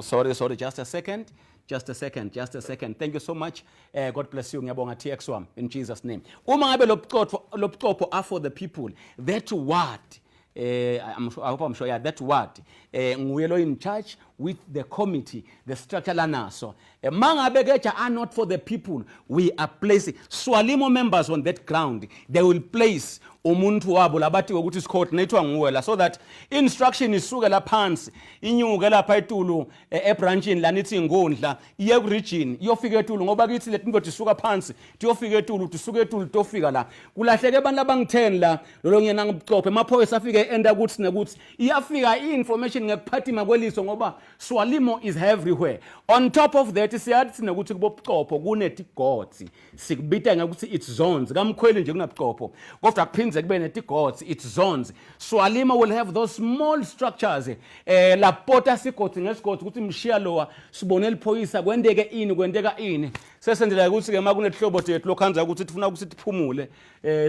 Sorry, just a second. Thank you so much. God bless you. Ngiyabonga TX1 in Jesus' name. Uma ngabe lobuqopho are for the people. That what? I hope I'm sure. Yeah, that what? Nguyelo in charge with the committee, the structure lanaso. Mangabe gecha are not for the people. We are placing Swalimo members on that ground. They will place umuntu wabo labati ukuthi coordinator nguwela so that instruction isuke la phansi inyuke lapha etulu ebranchini lanithi ingondla iye ku region iyofika etulu ngoba kithi lethi ngoti isuka phansi tiyofika etulu tisuke etulu tofika la kulahleke abantu abang10 la lolo ngiyena ngibuqophe maphoyisa afike enda ukuthi nekuthi iyafika information ngekuphathima kweliso ngoba Swalimo is everywhere. On top of that siyathi nekuthi kubobuqopho kunetigotsi sikubita ngakuthi it's zones kamkhweli nje kunabuqopho kodwa kuphinda kuphindze kube netigods, it's zones. Swalimo will have those small structures. Lapota sigodi ngesigodi ukuthi mshiya lowa sibone liphoyisa kwendeke ini. Sesenzela ukuthi ke makunehlobo tethu lokhanza ukuthi sifuna ukuthi siphumule.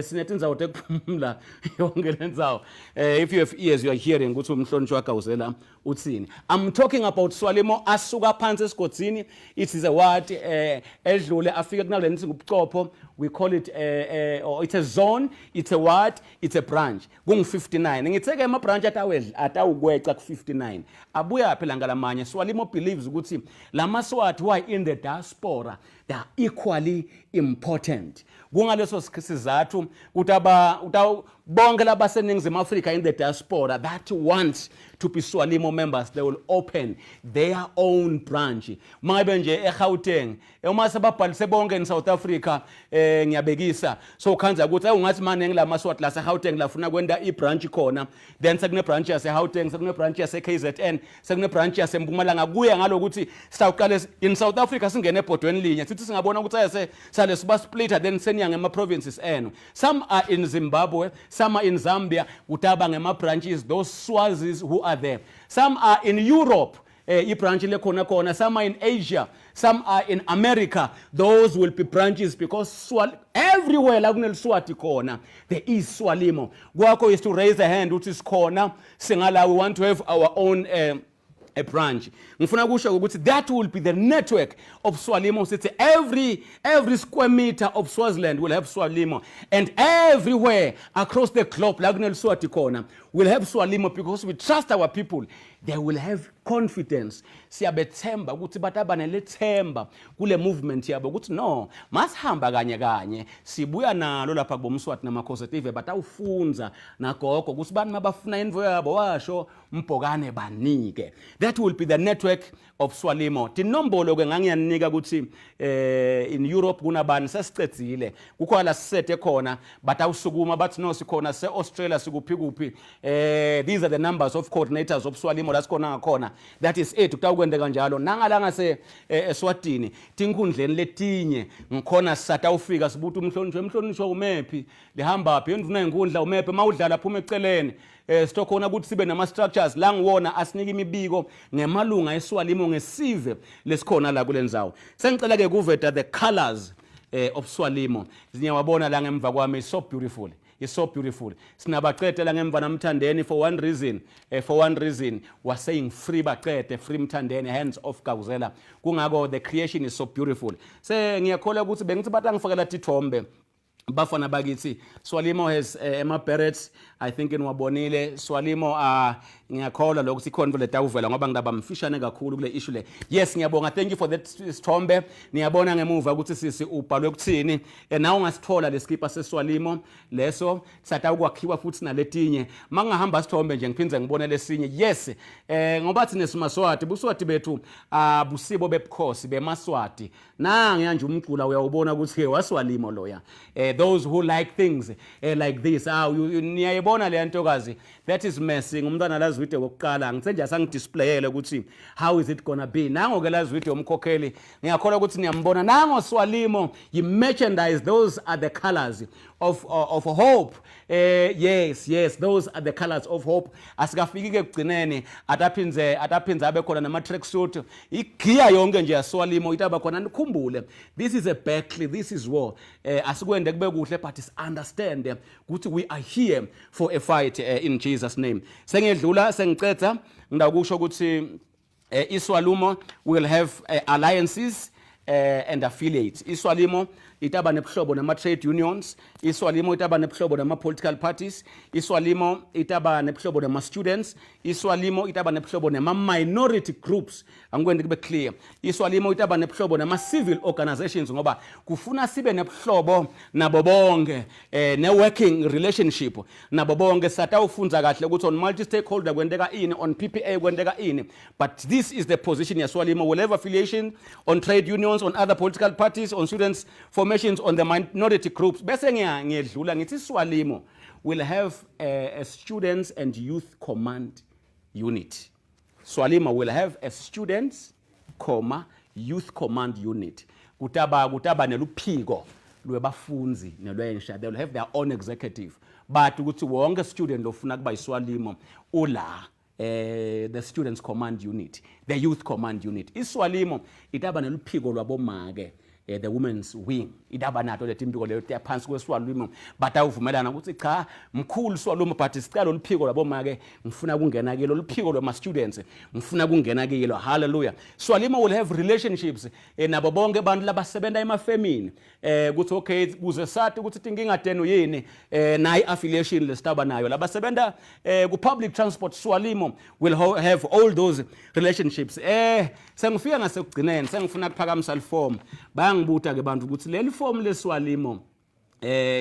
Sinetindzawo tekuphumula yonke lendzawo. If you have ears you are hearing ukuthi umhlonishwa Gawzela uthini. I'm talking about Swalimo asuka phansi esigodini. It is a word edlule afike kunale nithi ngubuchopho. We call it or it's a zone, it's a word, it's a branch. Kung 59. Ngitheke ama branch atawugweca ku 59. Abuya phela ngalamanye. Swalimo believes ukuthi lamaswati who are in the diaspora, they are equally important. Kungaleso sizathu ukuthi bonke labaseningizimu Afrika in the diaspora that wants to be Swalimo members, they will open their own branch. Mabe nje eGauteng, uma sebabhalise bonke in South Africa ngiyabekisa. So khanza ukuthi ungathi manje ngilamaswati la seGauteng lafuna kwenda ibranch khona, then sekune branch yase Gauteng, sekune branch yase KZN, sekune branch yase Mpumalanga kuya ngalokuthi sitawuqala in South Africa singene ebhodweni linye. Sithi singabona ukuthi ayase sale siba splitter then seniya ngema provinces eno. Some are in Zimbabwe, some are in Zambia, utaba ngema branches, those Swazis who are there. Some are in Europe, branch le kona. Some are in Asia, some are in America. Those will be branches because everywhere la kunel Swati kona, there is Swalimo. Kwakho is to raise a hand which is kona singala we want to have our own a branch. Ngifuna kusho ukuthi that will be the network of Swalimo. It's every square meter of Swaziland will have Swalimo, and everywhere across the globe la kunel Swati kona will have Swalimo because we trust our people. They will have confidence. Siyabethemba ukuthi bataba nelethemba kule movement yabo ukuthi no, masihamba kanye sibuya nalo lapha kubomswati namakhosetive batawufunza nagogo ukuthi bani mabafuna info yabo washo mbhokane banike. That will be the network of Swalimo. Tinombolo ke ngangiyanika ukuthi in Europe kunabani sesicedzile kukho la sisete khona batawusukuma bathi no sikhona se-Australia sikuphi. These are the numbers of coordinators of Swalimo that's khona. That is it. Kutawukwende kanjalo nangalanga se Eswatini tinkundleni letinye ngikhona satawufika sibuthi umhlonishwa umephi lihamba phi enduna inkundla umephi mawudlala phuma eceleni. Sitokhona ukuthi sibe nama structures la ngiwona asinika imibiko ngemalunga eSwalimo ngesive lesikhona la kulendzawo. Sengicela ke kuveta the colors of Swalimo. Ngiyawabona la ngemva kwami, so beautiful. It's so beautiful. Sinabaqede la ngemva namthandeni for one reason was saying free baqede, free mthandeni, hands off Gawzela. Kungako the creation is so beautiful. Se ngiyakholwa ukuthi bengithi batangifakela tithombe bafana bakithi. Swalimo has Emma Barrett, I think niwabonile. Swalimo ngiyakholwa lokuthi ikhona vele tawuvela ngoba ngidaba mfishane kakhulu kule issue le. Yes, ngiyabonga, thank you for that sithombe. Niyabona ngemuva ukuthi sisi ubhalwe kuthini. Nawo ngasithola leskipa seswalimo leso satawukwakhiwa futhi naletinye. Mangahamba sithombe nje ngiphinze ngibone lesinye. Yes, ngoba thina simaswati, buswati bethu busibo bebukhosi bemaswati. Nanga nje umqula uyawubona ukuthi waswalimo loya. Those who like things like this, niyayibona le ntokazi, that is messing. Umntwana lazi video wokuqala ngithenje asangidisplay ukuthi how is it gonna be. Nango ke lazi video umkhokheli ngiyakholwa ukuthi niyambona nango Swalimo, you merchandise. Those are the colors of hope. Yes, those are the colors of hope. Asikafiki ke kugcineni ataphinze abe khona nama track suit igear yonke nje yaSwalimo itaba khona. Nikhumbule, this is a battle, this is war. Asikwende kube kuhle, but understand ukuthi we are here for a fight in Jesus name. Sengedlula sengicetha ngidakusho ukuthi iSwalimo will have alliances and affiliates. iSwalimo itaba nebuhlobo nama trade unions. iSwalimo itaba nebuhlobo nama political parties. iSwalimo itaba nebuhlobo nama students. iSwalimo itaba nebuhlobo nama minority groups. Angikwenza kube clear. iSwalimo itaba nebuhlobo nama civil organizations ngoba kufuna sibe nebuhlobo nabo bonke, ne working relationship nabo bonke. Satawufunza kahle ukuthi on multi stakeholder kwendeka ini, on PPA kwendeka ini. But this is the position ya Swalimo. Will have affiliation on trade unions, on other political parties, on students formations, on the minority groups. Bese ngiyedlula ngithi Swalimo will have a students and youth command unit. Swalimo will have a students, youth command unit. Kutaba neluphiko lwebafunzi nelwensha. They will have their own executive. But ukuthi wonke student ofuna kuba iSwalimo ula the students command unit, the youth command unit. iSwalimo itaba neluphiko lwabomake, the women's wing. Itaba nato le timpiko leyo phansi kweSwalimo, but awuvumelana ukuthi cha mkhulu Swalimo but sicela oluphiko lwabomake ngifuna kungena kilo, oluphiko lwama students ngifuna kungena kilo. Hallelujah. Swalimo will have relationships nabo bonke abantu labasebenza emafemini, ukuthi okay kuze sathi ukuthi inkinga tenu yini nayi affiliation lesitaba nayo labasebenza ku public transport. Swalimo will have all those relationships. Sengifika ngasekugcineni sengifuna kuphakamisa liform bayangibuta ke bantu ukuthi leli form leSwalimo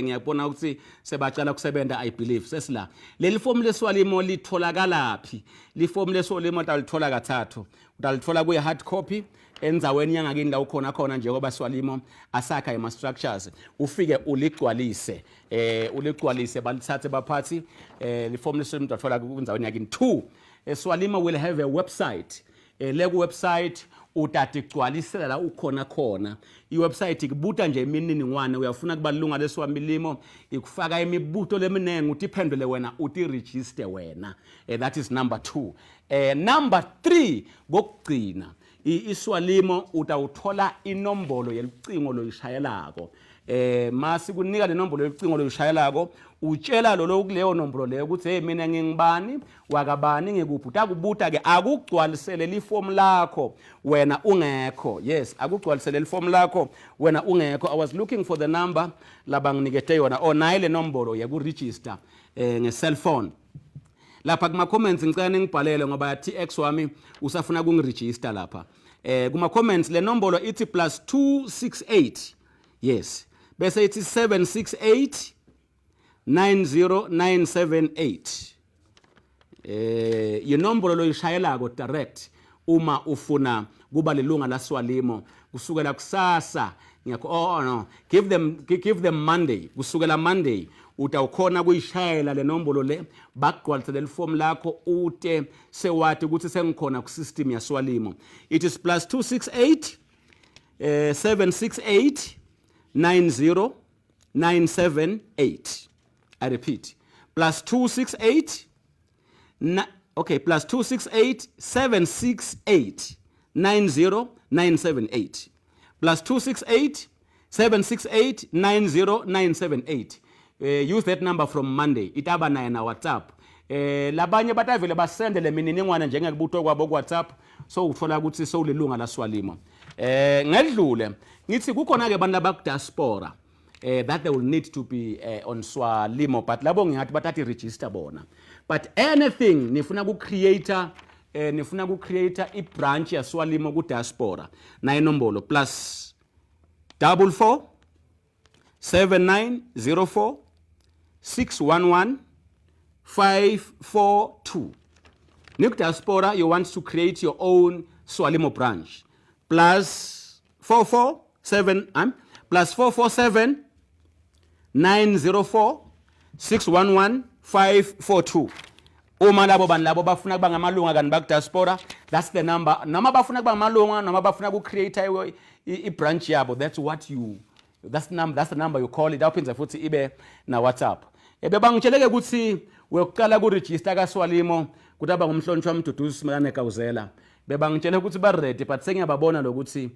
ngiyabona ukuthi sebacala kusebenza I believe sesila leli form leSwalimo litholakala phi. Li form leSwalimo utalithola kathathu. Utalithola kuye hard copy enzaweni yangakini la ukhona khona nje ngoba Swalimo asakha ama structures, ufike uligcwalise balithathe baphathi li form leSwalimo utalithola kunzaweni yakini. 2 Swalimo will have a website. Le website utatigcwalisela la ukhona khona. I-website ikubuta nje imininingwane, uyafuna kuba lunga leSwalimo ikufaka imibuto leminenge uthi iphendule wena uthi register wena. That is number 2. Number 3 ngokugcina iSwalimo utawuthola inombolo yelucingo loyishayelako. Masi kunika le nombolo yelucingo loyishayelako utshela lo kuleyo nombolo leyo ukuthi hey mina ngingibani wakabani ngikuphi. Utakubuta ke akugcwalisele liform lakho wena ungekho. Yes, akugcwalisele liform lakho wena ungekho. I was looking for the number labanginikete yona nayi le nombolo yakuregister nge-cell phone. Lapha kuma comments ngicela ngibhalele ngoba yathi ex wami usafuna kungiregister lapha. Kuma comments le nombolo ithi +268. Yes. Bese ithi 768 90978. Yinombolo loyishayelako direct uma ufuna kuba lelunga laSwalimo kusukela kusasa. No, give them Monday. Kusukela Monday utawukhona kuyishayela le nombolo le bakugcwalisele liform lakho ute sewathi ukuthi sengikhona ku system yaSwalimo. It is +268 768 90978. I repeat, +268 +268 768 90978. +268 768 90978. Use that number from Monday. Itaba naye na WhatsApp. Labanye batavele basende le mininingwane njengekubuto kwabo ku WhatsApp, so uthola ukuthi sowulilunga laSwalimo. Ngedlule ngithi kukhona ke abantu abaku diaspora that they will need to be on Swalimo, but labo ngingathi bathathi register bona. But anything nifuna ku creator i-branch ya Swalimo ku diaspora na inombolo +44 7904 611 542. Nick diaspora, you want to create your own Swalimo branch. +447 904 611 542. Uma labo bantu labo bafuna kuba ngamalunga kanti baku diaspora, that's the number. Noma bafuna kuba ngamalunga noma bafuna ku create i branch yabo, that's the number you call it. Awuphinza futhi ibe na WhatsApp. Bebangitsheleke ukuthi weyokuqala ku register kaSwalimo kutaba ngumhlonishwa Mduduzi Simelane Gawzela. Bebangitshela ukuthi ba ready, but sengiyababona lokuthi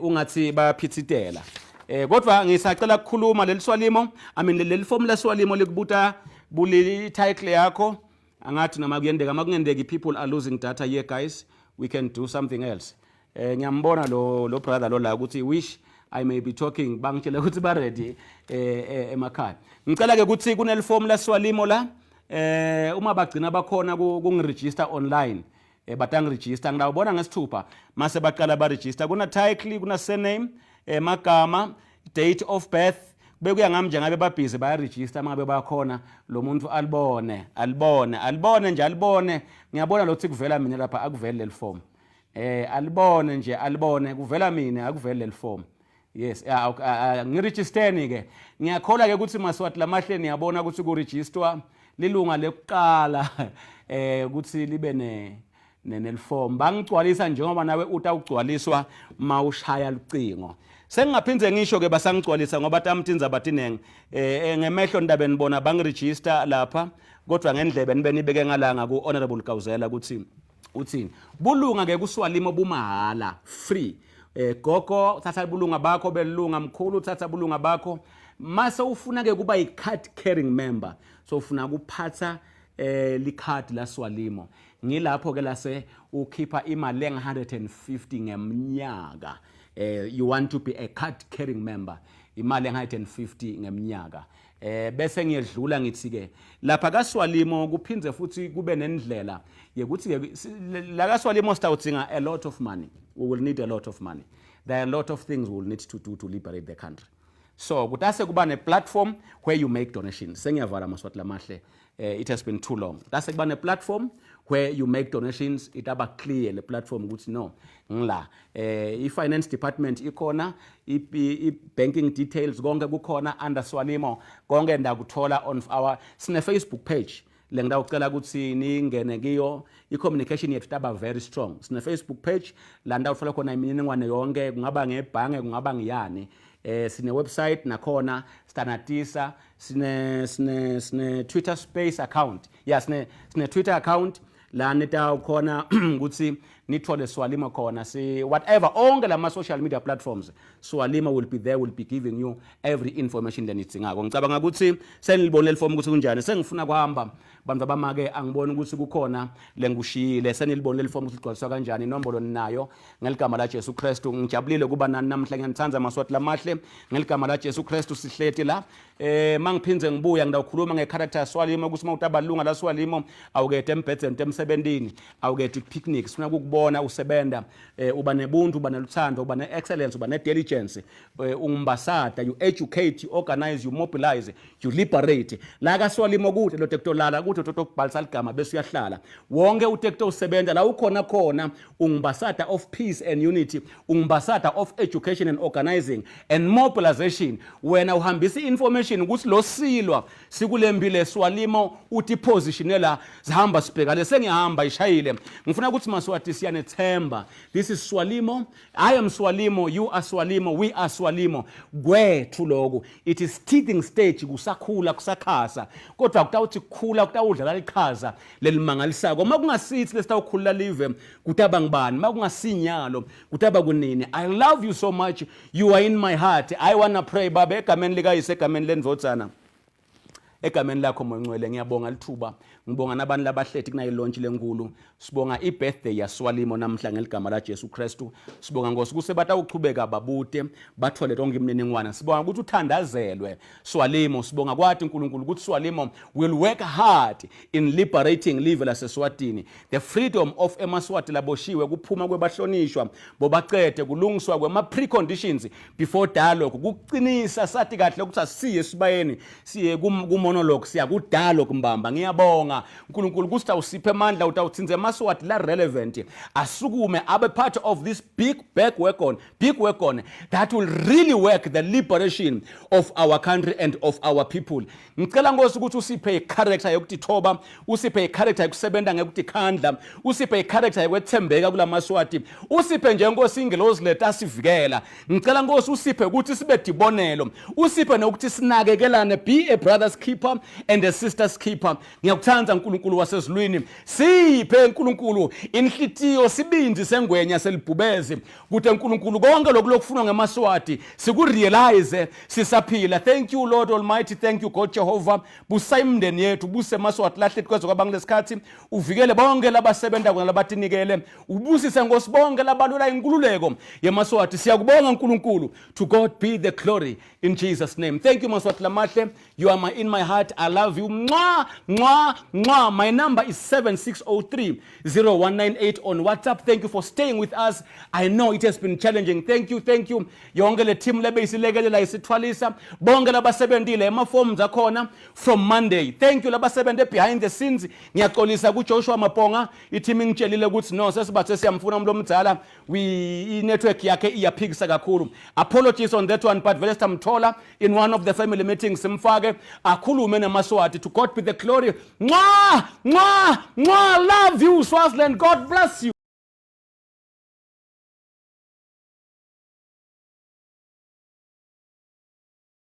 ungathi bayaphithitela. Kodwa ngisacela ukukhuluma leli Swalimo, leli form la Swalimo likubuta bulili title yakho. Angathi noma kuyendeka makungendeki people are losing data here guys, we can do something else. Ngiyambona lo brother lo la ukuthi wish I may be talking, bangitshela ukuthi ba ready emakhaya. Ngicela ke ukuthi kuneli form la Swalimo la uma bagcina bakhona kungiregister online. Batangiregister ngiyabona ngesithupha mase baqala ba register kuna title, kuna surname, magama, date of birth. Bekuya ngami nje ngabe babhizi baya register mangabe bakhona lo muntu alibone nje alibone. Ngiyabona lo ukuthi kuvela mina lapha akuvele leli form. Alibone nje alibone kuvela mina akuvele leli form. Yes, ngiregisteni ke. Ngiyakhola ke ukuthi maswathi lamahle niyabona ukuthi ku register lilunga lekuqala ukuthi libe nelform. Bangigcwalisa njengoba nawe utawugcwaliswa mawushaya lucingo. Sengaphindze ngisho ke basangigcwalisa ngoba tamthinza batineng ngemehlo ndabe nibona bangiregister lapha kodwa ngendlebe nibe nibeke ngalanga ku Honorable Gawzela ukuthi uthini bulunga ke kuSwalimo bumahala free gogo thatha bulunga bakho belunga mkhulu thatha bulunga bakho mase ufuna ke kuba i-card carrying member so ufuna kuphatha likhadi la Swalimo ngilapho ke lase ukhipha imali enga-150 ngemnyaka you want to be a card carrying member imali enga-150 ngemnyaka bese ngiyedlula ngithi ke lapha kaSwalimo kuphindze futhi kube nendlela yekuthi la kaSwalimo sitawudinga a lot of money we will need a lot of money there are a lot of things we will need to do to liberate the country so kutase kuba ne platform where you make donations sengiyavala maswati lamahle it has been too long tase kuba ne platform where you make donations itaba clear le platform ukuthi no ngila i-finance department ikhona i-banking details konke kukhona under Swalimo konke ndakuthola on our sine Facebook page le ngidawucela ukuthi ningene kiyo i-communication yethu taba very strong sine Facebook page la ndawuthola khona imininingwane yonke kungaba ngebhange kungaba ngiyani sine website nakhona stanatisa sine Twitter space account sine Twitter account la nita khona ukuthi nithole Swalimo khona si whatever onke lama social media platforms Swalimo will be there will be giving you every information lenidingako ngicabanga ukuthi senilibonile form ukuthi kunjani sengifuna kuhamba bantu abamake angibona ukuthi kukhona lengushiyile senilibonile form ukuthi ligcwaliswa kanjani inombolo ninayo ngeligama la Jesu Kristu ngijabulile kuba nani namhla ngiyanithanza maswati lamahle ngeligama la Jesu Kristu sihleti la mangiphinze ngibuya ngidawukhuluma ngecharacter Swalimo ukuthi mawutabalunga la Swalimo awukete embhedzeni temsebentini awukete picnic sifuna ukubona usebenda uba nebuntu uba neluthando uba neexcellence uba nediligence ungumbasada you educate you organize you mobilize you liberate la kaSwalimo kude lo tektolala kude totokubhalisa ligama bese uyahlala wonke utekto usebenza la ukhona khona ungumbasada of peace and unity ungumbasada of education and organizing and mobilization wena uhambisa information ukuthi lo silwa sikulembile Swalimo uthi positionela zihamba sibheka lesengiyahamba ishayile ngifuna ukuthi maswati siyanethemba this is Swalimo I am Swalimo you are Swalimo we are Swalimo kwethu lokho it is teething stage kusakhula kusakhasa kodwa kutawuthi khula kutawudlala iqhaza lelimangalisako makungasithi lesitawukhulula live kutaba ngibani makungasinyalo kutaba kunini I love you so much you are in my heart I wanna pray baba egameni likayise egameni lendvodzana egameni lakho moyingcwele ngiyabonga lithuba ngibonga nabantu labahlethi kunayi launch lenkulu sibonga ibirthday yaSwalimo namhla ngeligama la Jesu Kristu sibonga Nkosi kuse batawuqhubeka babude bathole tonke imininingwane sibonga ukuthi uthandazelwe Swalimo sibonga kwathi uNkulunkulu ukuthi Swalimo will work hard in liberating live laseSwatini the freedom of emaswati laboshiwe kuphuma kwebahlonishwa bobacede kulungiswa kwema preconditions before dialogue kuqinisa sathi kahle ukuthi asiye sibayeni siye monologue siya kudialogue mbamba ngiyabonga uNkulunkulu ukuthi awusiphe amandla utawuthinze emaswati la relevant asukume abe part of this big weapon that will really work the liberation of our country and of our people ngicela Nkosi ukuthi usiphe icharacter yokutithoba usiphe icharacter yokusebenta ngekuthandla usiphe icharacter yokwethembeka kulamaswati usiphe nje Nkosi ingelozi leta sivikela ngicela Nkosi usiphe ukuthi sibe dibonelo usiphe nokuthi sinakekelane be a brother's keeper and a sister's keeper ngiyakuthanza uNkulunkulu wasezulwini siphe uNkulunkulu inhlitiyo sibindi sengwenya selibhubezi ukuthi uNkulunkulu konke lokufuna ngemaswati sikurealize sisaphila thank you Lord Almighty thank you God Jehovah busa imndeni yethu buse maswati lahlethi kwezo kwabanga lesikhathi uvikele bonke labasebenza kona labatinikele ubusise Nkosi bonke labalula inkululeko yemaswati siyakubonga uNkulunkulu to God be the glory in Jesus name thank you maswati lamahle you are in my heart I love you mwah mwah mwah my number is 7603-0198 on WhatsApp thank you for staying with us I know it has been challenging thank you yonke le team lebe isilekelela isithwalisa bonke labasebentile emaforms akhona from Monday thank you labasebente behind the scenes ngiyaxolisa kuJoshua Mabhonga i-team ingitshelile ukuthi no sesibathe siyamfuna umuntu omdala i-network yakhe iyaphikisa kakhulu apologies on that one but vele sitamthola in one of the family meetings simfake akhulume namaswati to God be the glory mwah mwah mwah love you Swaziland God bless you